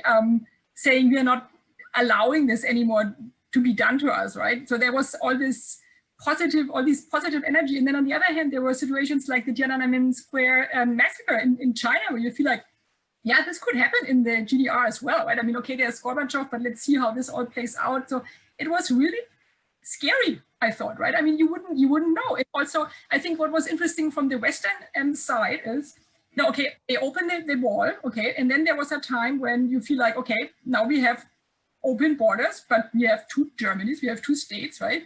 saying we are not allowing this anymore to be done to us, right? So there was all this positive energy. And then on the other hand, there were situations like the Tiananmen Square massacre in China, where you feel like, yeah, this could happen in the GDR as well, right? I mean, okay, there's Gorbachev, but let's see how this all plays out. So it was really scary, I thought, right? I mean, you wouldn't know. It also, I think what was interesting from the Western side is, okay, they opened the wall, okay, and then there was a time when you feel like, okay, now we have open borders, but we have two Germanys, we have two states, right?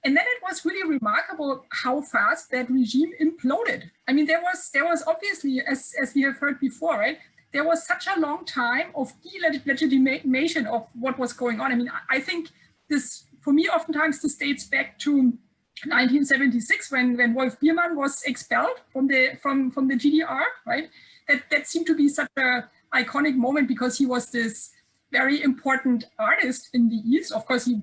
And then it was really remarkable how fast that regime imploded. I mean, there was obviously, as we have heard before, right? There was such a long time of delegitimation of what was going on. I mean, I think this, for me, oftentimes this dates back to 1976, when Wolf Biermann was expelled from the GDR, right? That seemed to be such an iconic moment because he was this very important artist in the East. Of course, he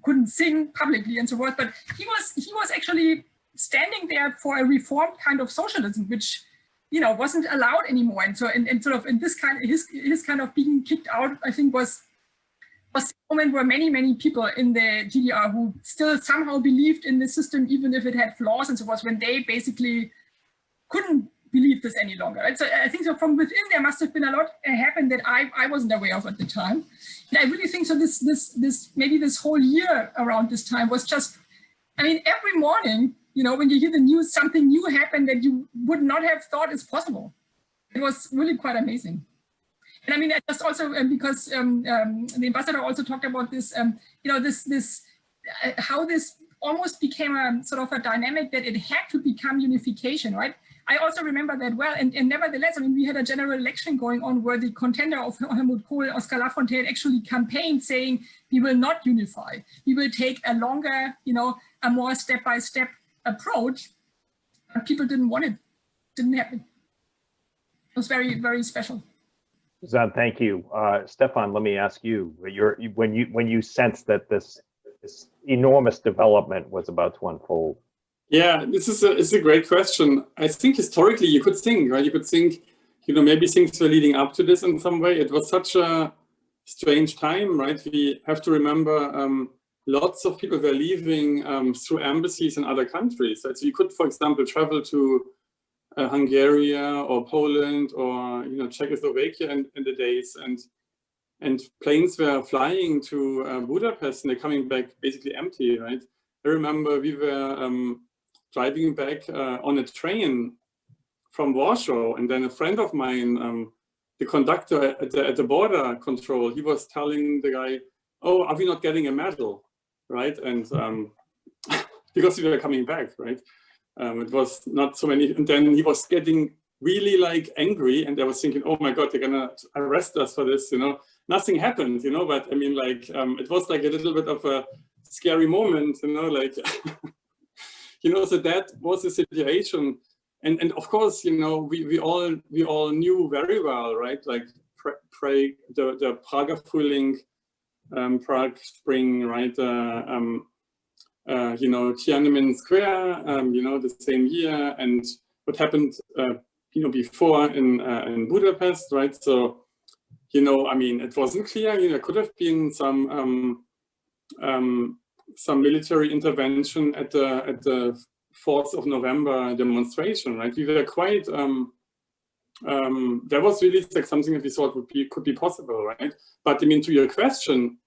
couldn't sing publicly and so forth, but he was actually standing there for a reformed kind of socialism, which wasn't allowed anymore. And so and sort of in this kind of his kind of being kicked out, I think was the moment where many people in the GDR who still somehow believed in the system, even if it had flaws and so forth, when they basically couldn't believe this any longer. Right? So I think so from within there must have been a lot happened that I wasn't aware of at the time. And I really think so this maybe this whole year around this time was just, I mean, every morning, when you hear the news, something new happened that you would not have thought is possible. It was really quite amazing. And I mean, I just also, because the ambassador also talked about this, how this almost became a sort of a dynamic that it had to become unification, right? I also remember that well, and nevertheless, I mean, we had a general election going on where the contender of Helmut Kohl, Oscar Lafontaine, actually campaigned saying, we will not unify. We will take a longer, a more step-by-step approach. But people didn't want it, didn't happen. It was very, very special. Suzanne, thank you. Stefan, let me ask you, when you sensed that this enormous development was about to unfold. Yeah, it's a great question. I think historically you could think, right? You could think, maybe things were leading up to this in some way. It was such a strange time, right? We have to remember lots of people were leaving through embassies in other countries. Right? So you could, for example, travel to Hungary or Poland or Czechoslovakia in the days, and planes were flying to Budapest and they're coming back basically empty, right? I remember we were driving back on a train from Warsaw, and then a friend of mine, the conductor at the border control, he was telling the guy, "Oh, are we not getting a medal?" Right? And because we were coming back, right? It was not so many, and then he was getting really like angry, and I was thinking, "Oh my God, they're gonna arrest us for this," Nothing happened, but I mean, like, it was like a little bit of a scary moment, like, so that was the situation. And of course, we all knew very well, right? Like the Prague Frühling, Prague Spring, right? Tiananmen Square, the same year, and what happened, before in Budapest, right? So, I mean, it wasn't clear. There could have been some military intervention at the 4th of November demonstration, right? We were quite. That was really like something that we thought could be possible, right? But I mean, to your question,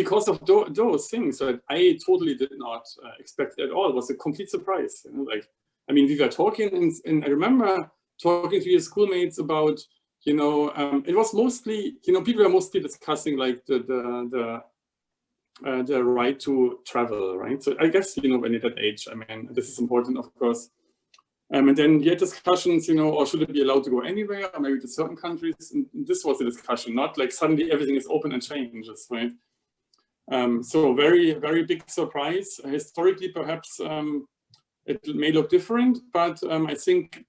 because of those things, right, I totally did not expect at all. It was a complete surprise. Like, I mean, we were talking, and I remember talking to your schoolmates about. It was mostly, people were mostly discussing like the right to travel, right? So I guess, when you're that age, I mean, this is important, of course. And then you had discussions, or should it be allowed to go anywhere, or maybe to certain countries? And this was the discussion, not like suddenly everything is open and changes, right? So very, very big surprise. Historically, perhaps it may look different, but I think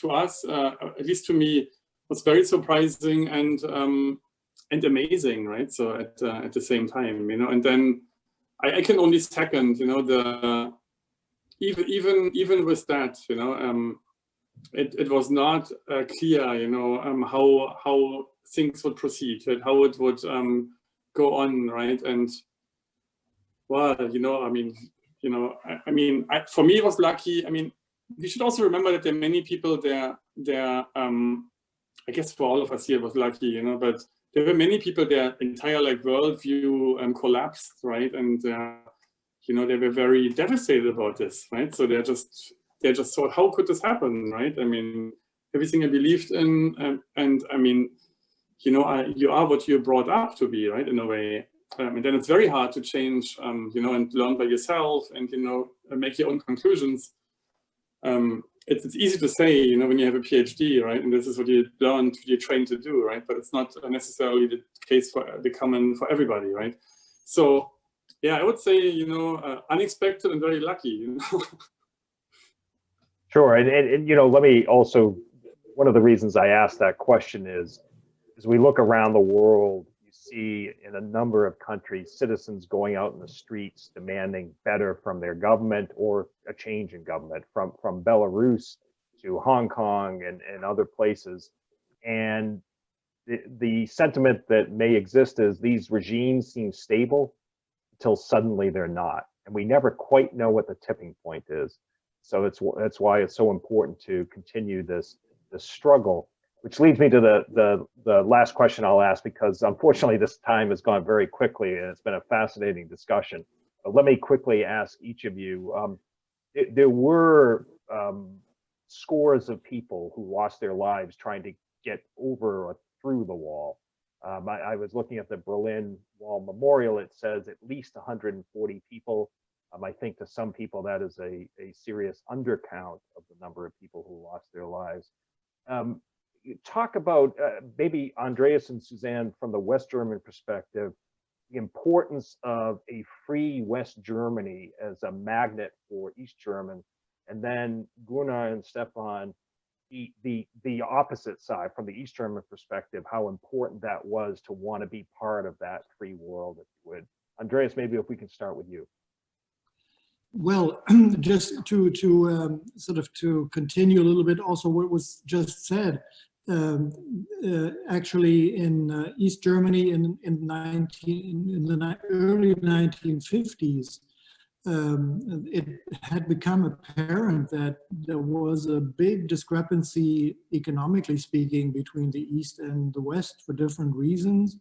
to us, at least to me, was very surprising and amazing, right? So at the same time, and then I can only second, the even with that, it was not clear, how things would proceed, right? How it would go on, right? And well, I mean, for me it was lucky. I mean, we should also remember that there are many people there. I guess for all of us here it was lucky, but there were many people, their entire like worldview collapsed, right? And they were very devastated about this, right? So they just thought, how could this happen, right? I mean, everything I believed in, and I mean, you are what you're brought up to be, right? In a way, and then it's very hard to change, and learn by yourself, and make your own conclusions. It's easy to say, when you have a PhD, right? And this is what you learned, what you're trained to do, right? But it's not necessarily the case for everybody, right? So yeah, I would say, you know, unexpected and very lucky, you know. Sure, and you know, let me also, one of the reasons I asked that question is, as we look around the world, you see in a number of countries, citizens going out in the streets demanding better from their government or a change in government, from Belarus to Hong Kong and other places. And the sentiment that may exist is these regimes seem stable until suddenly they're not. And we never quite know what the tipping point is. So that's why it's so important to continue this struggle, which leads me to the last question I'll ask, because unfortunately this time has gone very quickly and it's been a fascinating discussion. But let me quickly ask each of you, there were scores of people who lost their lives trying to get over or through the wall. I was looking at the Berlin Wall Memorial. It says at least 140 people. I think to some people that is a serious undercount of the number of people who lost their lives. Talk about maybe Andreas and Suzanne from the West German perspective, the importance of a free West Germany as a magnet for East German, and then Gunnar and Stefan, the opposite side from the East German perspective, how important that was to want to be part of that free world, if you would. Andreas, maybe if we can start with you. Well, just to sort of to continue a little bit also what was just said, actually in East Germany in the early 1950s, it had become apparent that there was a big discrepancy, economically speaking, between the East and the West for different reasons.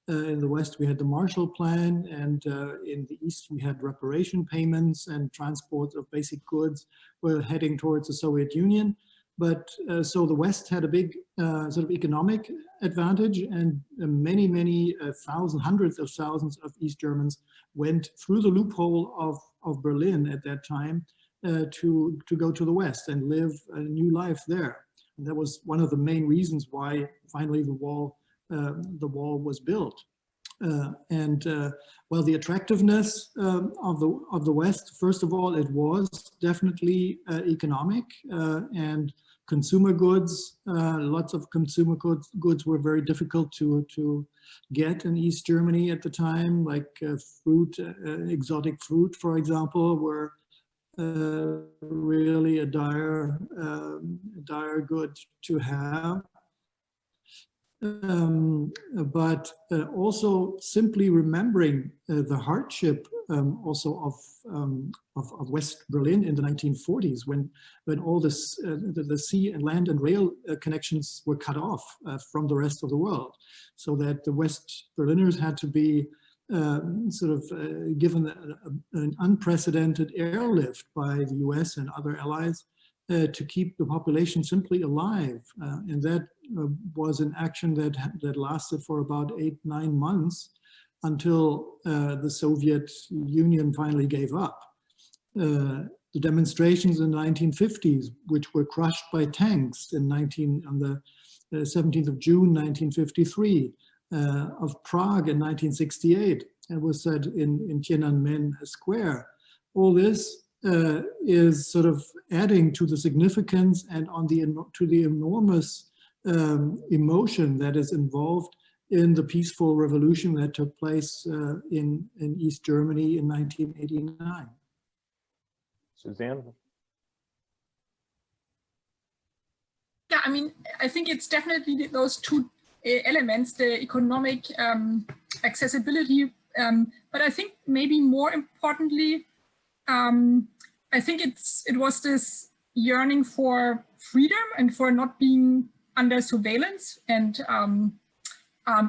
In the West, we had the Marshall Plan, and in the East, we had reparation payments and transport of basic goods were heading towards the Soviet Union. But so the West had a big sort of economic advantage, and many hundreds of thousands of East Germans went through the loophole of Berlin at that time to go to the West and live a new life there. And that was one of the main reasons why finally the wall was built. Well, the attractiveness of the West, first of all, it was definitely economic and consumer goods. Lots of consumer goods were very difficult to get in East Germany at the time, like fruit, exotic fruit, for example, were really a dire good to have. But also simply remembering the hardship also of West Berlin in the 1940s, when all this the sea and land and rail connections were cut off from the rest of the world, so that the West Berliners had to be sort of given an unprecedented airlift by the US and other allies to keep the population simply alive. And that was an action that lasted for about 8-9 months until the Soviet Union finally gave up. The demonstrations in the 1950s, which were crushed by tanks on the 17th of June 1953, of Prague in 1968, and was said in Tiananmen Square. All this is sort of adding to the significance and to the enormous emotion that is involved in the peaceful revolution that took place in East Germany in 1989. Suzanne? Yeah, I mean, I think it's definitely those two elements, the economic accessibility, but I think maybe more importantly, I think it was this yearning for freedom and for not being under surveillance and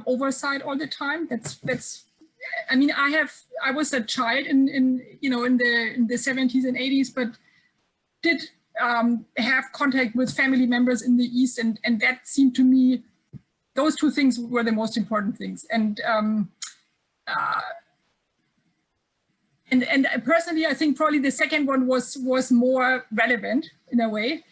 oversight all the time. That's. I mean, I was a child in the 70s and 80s, but did have contact with family members in the East, and that seemed to me, those two things were the most important things. And personally, I think probably the second one was more relevant in a way.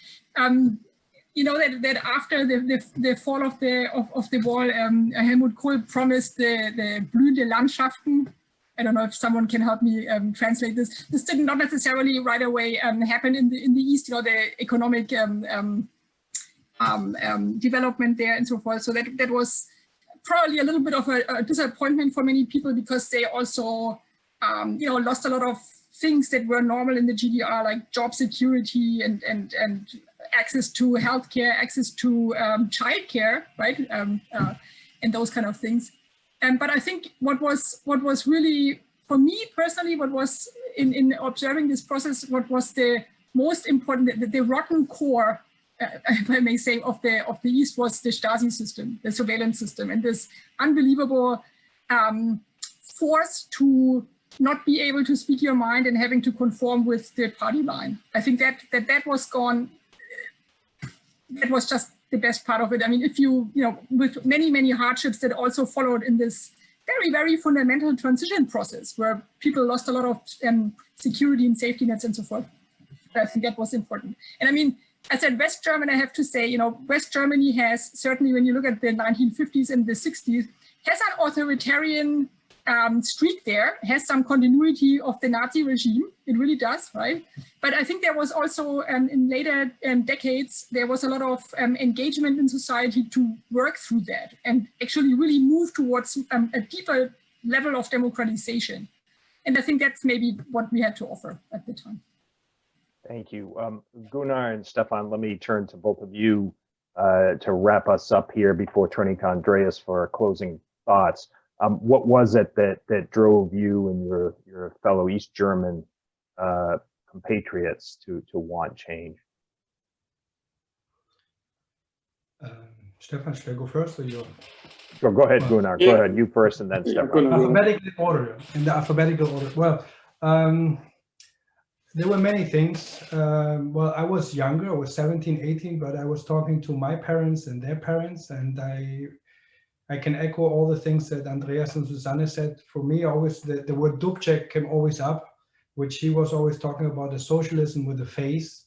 You know that after the fall of the wall, Helmut Kohl promised the blühende Landschaften I don't know if someone can help me translate this. This did not necessarily right away happen in the East, you know, the economic development there and so forth. So that was probably a little bit of a disappointment for many people, because they also, you know, lost a lot of things that were normal in the GDR, like job security and access to healthcare, access to childcare, right, and those kind of things. But I think what was really, for me personally, what was in observing this process, what was the most important, the rotten core, if I may say, of the East, was the Stasi system, the surveillance system, and this unbelievable force to not be able to speak your mind and having to conform with the party line. I think that was gone. That was just the best part of it. I mean, if you know, with many hardships that also followed in this very fundamental transition process, where people lost a lot of security and safety nets and so forth. I think that was important. And I mean, I said West Germany, I have to say, you know, West Germany has, certainly when you look at the 1950s and the 60s, has an authoritarian streak there, has some continuity of the Nazi regime. It really does, right? But I think there was also, in later decades, there was a lot of engagement in society to work through that and actually really move towards a deeper level of democratization. And I think that's maybe what we had to offer at the time. Thank you. Gunnar and Stefan, let me turn to both of you to wrap us up here before turning to Andreas for closing thoughts. What was it that drove you and your fellow East German compatriots to want change? Stefan, should I go first or you? Go ahead, Gunnar. Yeah. Go ahead. You first, and then Stefan. Alphabetical order. In the alphabetical order. Well, there were many things. Well, I was younger. I was 17, 18, but I was talking to my parents and their parents, and I can echo all the things that Andreas and Susanne said. For me, always the word Dubček came always up, which he was always talking about, the socialism with the face.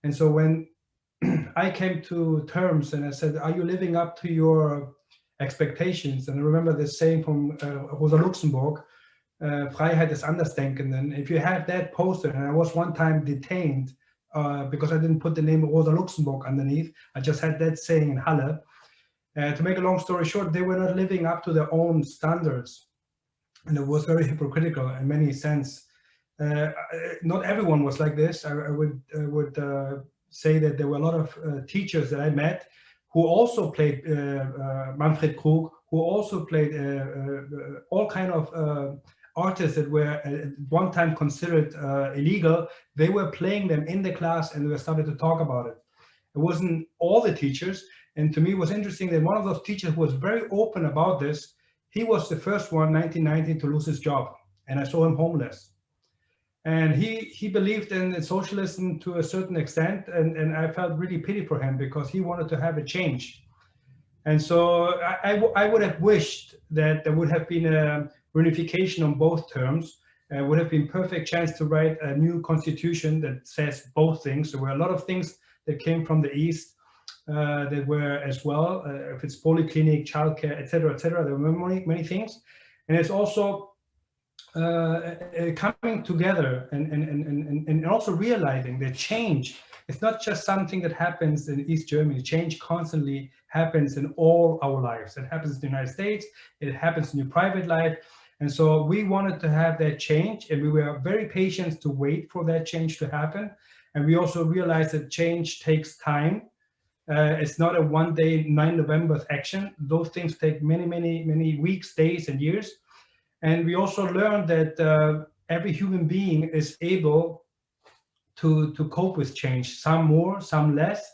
And so when I came to terms and I said, are you living up to your expectations? And I remember this saying from Rosa Luxemburg, Freiheit des Andersdenkenden. If you have that poster, and I was one time detained because I didn't put the name of Rosa Luxemburg underneath, I just had that saying in Halle. To make a long story short, they were not living up to their own standards. And it was very hypocritical in many sense. Not everyone was like this. I would say that there were a lot of teachers that I met who also played Manfred Krug, who also played all kind of artists that were at one time considered illegal. They were playing them in the class and we started to talk about it. It wasn't all the teachers. And to me, it was interesting that one of those teachers who was very open about this, he was the first one, 1990, to lose his job. And I saw him homeless. And he believed in socialism to a certain extent. And I felt really pity for him because he wanted to have a change. And so I would have wished that there would have been a reunification on both terms. It would have been perfect chance to write a new constitution that says both things. There were a lot of things that came from the East that were as well, if it's polyclinic, childcare, etc., there were many things. And it's also coming together and also realizing that change is not just something that happens in East Germany. Change constantly happens in all our lives. It happens in the United States, it happens in your private life. And so we wanted to have that change, and we were very patient to wait for that change to happen. And we also realized that change takes time. It's not a one-day 9 November action. Those things take many weeks, days, and years. And we also learned that every human being is able to cope with change, some more, some less,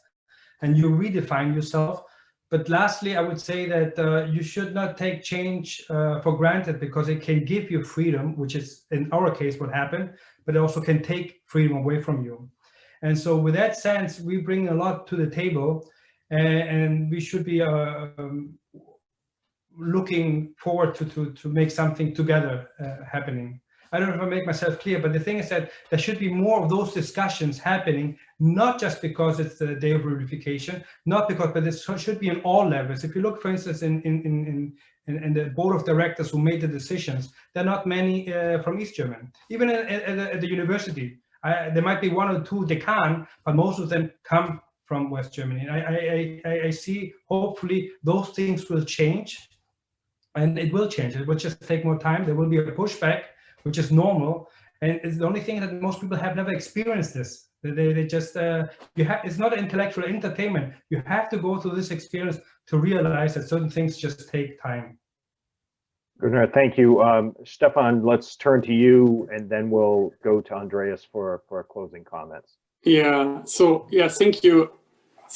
and you redefine yourself. But lastly, I would say that you should not take change for granted, because it can give you freedom, which is in our case what happened, but it also can take freedom away from you. And so with that sense, we bring a lot to the table, and we should be looking forward to make something together happening. I don't know if I make myself clear, but the thing is that there should be more of those discussions happening, not just because it's the day of reunification, not because, but it should be on all levels. If you look, for instance, in and the board of directors who made the decisions, there are not many from East Germany. Even at the university, there might be one or two decan, but most of them come from West Germany. I see, hopefully, those things will change, and it will change. It will just take more time. There will be a pushback, which is normal, and it's the only thing that most people have never experienced this. They just it's not intellectual entertainment. You have to go through this experience to realize that certain things just take time. Gunnar, thank you. Stefan, let's turn to you, and then we'll go to Andreas for closing comments. Yeah. So yeah, thank you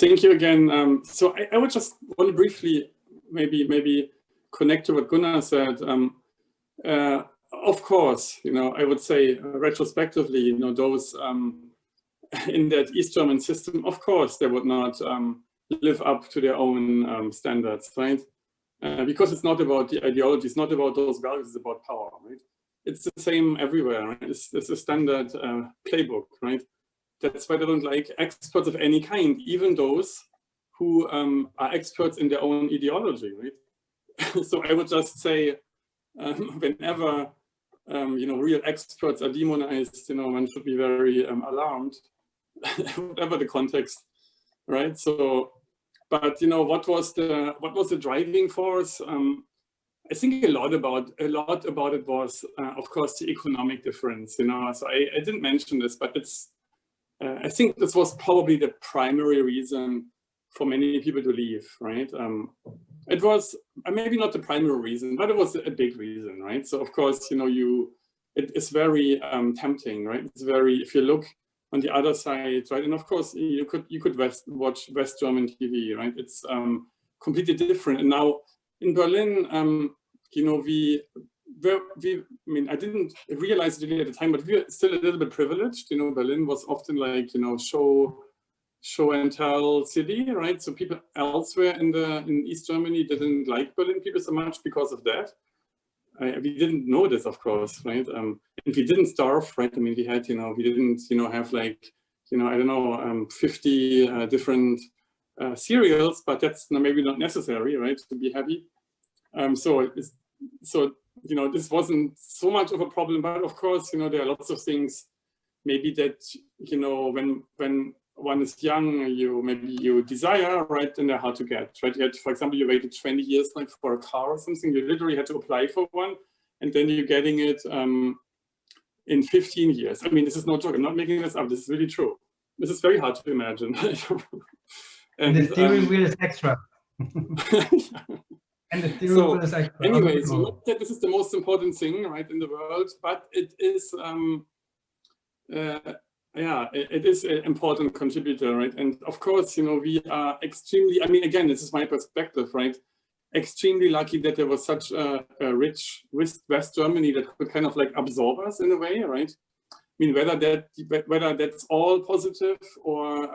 again. So I would just want to briefly maybe connect to what Gunnar said. Of course, I would say retrospectively, those in that East German system, of course, they would not live up to their own standards, right? Because it's not about the ideology, it's not about those values, it's about power, right? It's the same everywhere, right? It's a standard playbook, right? That's why they don't like experts of any kind, even those who are experts in their own ideology, right? So I would just say, whenever real experts are demonized, one should be very alarmed, whatever the context, right? So, but what was the driving force? I think a lot about it was, of course, the economic difference. So I didn't mention this, but it's I think this was probably the primary reason for many people to leave, right? It was maybe not the primary reason, but it was a big reason, right? So of course, it's very tempting, right? It's very, if you look on the other side, right? And of course, you could watch West German TV, right? It's completely different. And now in Berlin, I didn't realize it at the time, but we were still a little bit privileged. Berlin was often like, show and tell city, right? So people elsewhere in East Germany didn't like Berlin people so much because of that. We didn't know this, of course, right? And we didn't starve, right? I mean, we had, we didn't, have like, I don't know, 50 different cereals, but that's maybe not necessary, right? To be happy. So this wasn't so much of a problem, but of course, there are lots of things maybe that, when one is young, you desire, right, and they're hard to get, right? You had, for example, you waited 20 years like for a car or something, you literally had to apply for one, and then you're getting it in 15 years. I mean, this is no joke, I'm not making this up, this is really true. This is very hard to imagine. and the steering wheel is extra. And the steering wheel is extra. Anyway, so not that this is the most important thing, right, in the world, but it is, it is an important contributor, right? And of course, we are extremely, I mean, again, this is my perspective, right? Extremely lucky that there was such a rich West Germany that could kind of like absorb us in a way, right? I mean, whether that's all positive or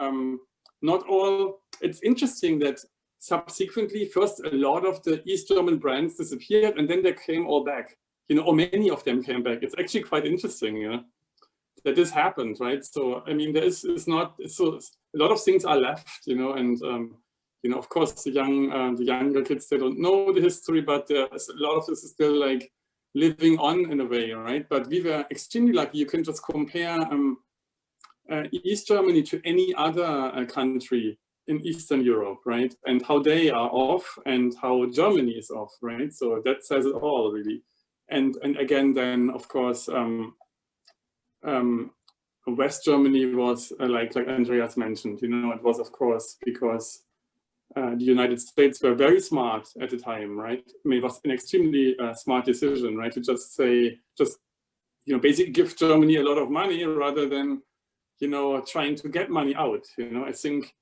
not all, it's interesting that subsequently, first, a lot of the East German brands disappeared and then they came all back, or many of them came back. It's actually quite interesting, that this happened, right? So, I mean, so a lot of things are left, and, of course, the younger kids, they don't know the history, but a lot of this is still like living on in a way, right? But we were extremely lucky. You can just compare East Germany to any other country in Eastern Europe, right? And how they are off and how Germany is off, right? So that says it all, really. And again, then, of course, West Germany was like Andreas mentioned, it was, of course, because the United States were very smart at the time, right? I mean, it was an extremely smart decision, right? To just say, basically give Germany a lot of money rather than, trying to get money out. I think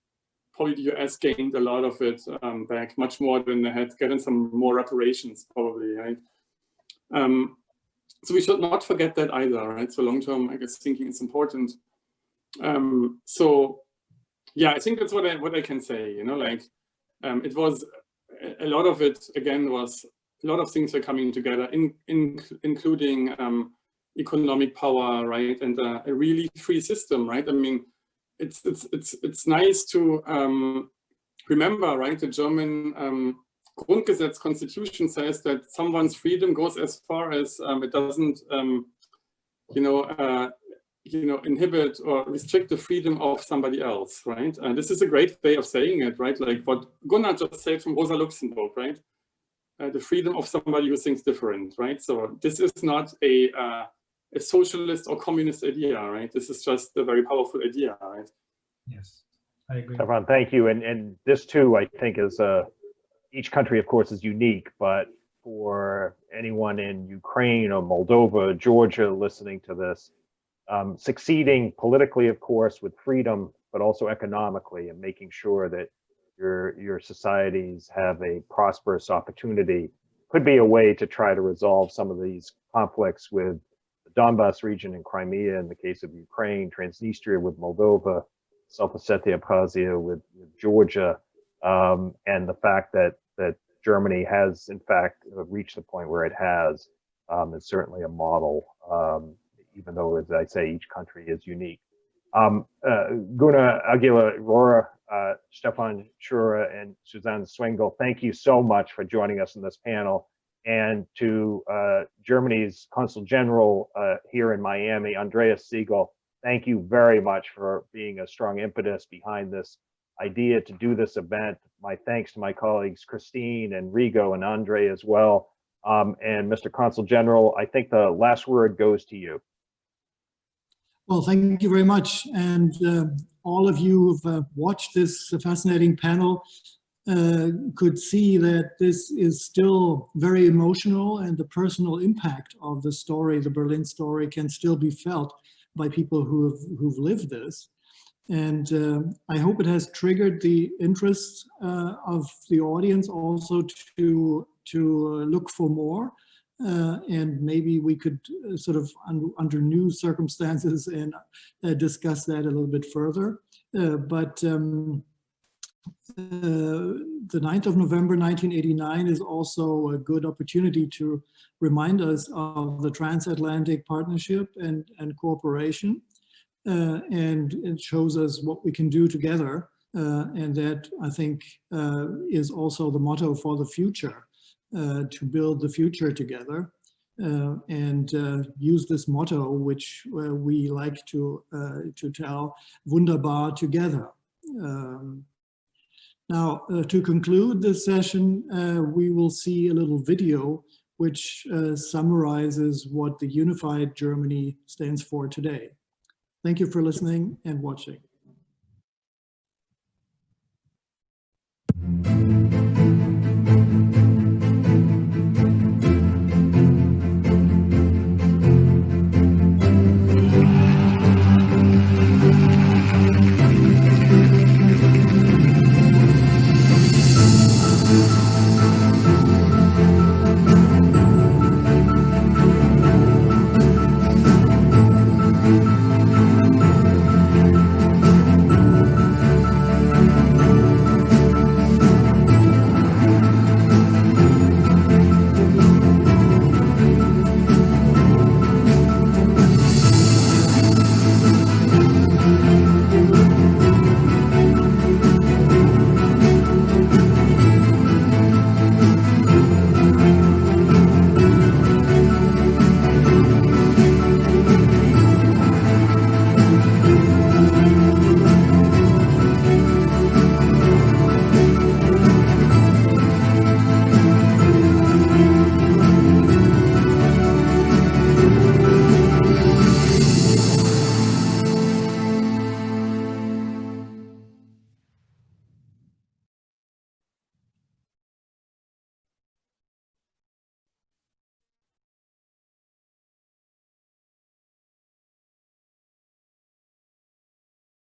probably the US gained a lot of it back, much more than they had gotten some more reparations, probably, right? So we should not forget that either, right? So long-term, I guess, thinking is important. So yeah, I think that's what I can say, it was, a lot of it, again, was a lot of things were coming together, including economic power, right? And a really free system, right? I mean, it's nice to remember, right? The German Grundgesetz constitution says that someone's freedom goes as far as it doesn't, inhibit or restrict the freedom of somebody else, right? And this is a great way of saying it, right? Like what Gunnar just said from Rosa Luxemburg, right? The freedom of somebody who thinks different, right? So this is not a socialist or communist idea, right? This is just a very powerful idea, right? Yes, I agree. Stefan, thank you. And this too, I think, is each country, of course, is unique, but for anyone in Ukraine or Moldova, Georgia listening to this, succeeding politically, of course, with freedom, but also economically, and making sure that your societies have a prosperous opportunity could be a way to try to resolve some of these conflicts with the Donbass region in Crimea in the case of Ukraine, Transnistria with Moldova, South Ossetia, Abkhazia with Georgia, and the fact that Germany has, in fact, reached the point where it has is certainly a model, even though, as I say, each country is unique. Gunnar Aguilar-Rohrer, Stefan Schura, and Suzanne Swingle, thank you so much for joining us in this panel. And to Germany's Consul General here in Miami, Andreas Siegel, thank you very much for being a strong impetus behind this idea to do this event. My thanks to my colleagues, Christine and Rigo and Andre as well. And Mr. Consul General, I think the last word goes to you. Well, thank you very much. And all of you who've watched this fascinating panel could see that this is still very emotional, and the personal impact of the story, the Berlin story, can still be felt by people who've lived this. And I hope it has triggered the interest of the audience also to look for more. And maybe we could sort of under new circumstances and discuss that a little bit further. But the 9th of November 1989 is also a good opportunity to remind us of the transatlantic partnership and cooperation. And it shows us what we can do together. And that, I think, is also the motto for the future. To build the future together and use this motto, which we like to tell, wunderbar together. Now, to conclude this session, we will see a little video which summarizes what the unified Germany stands for today. Thank you for listening and watching.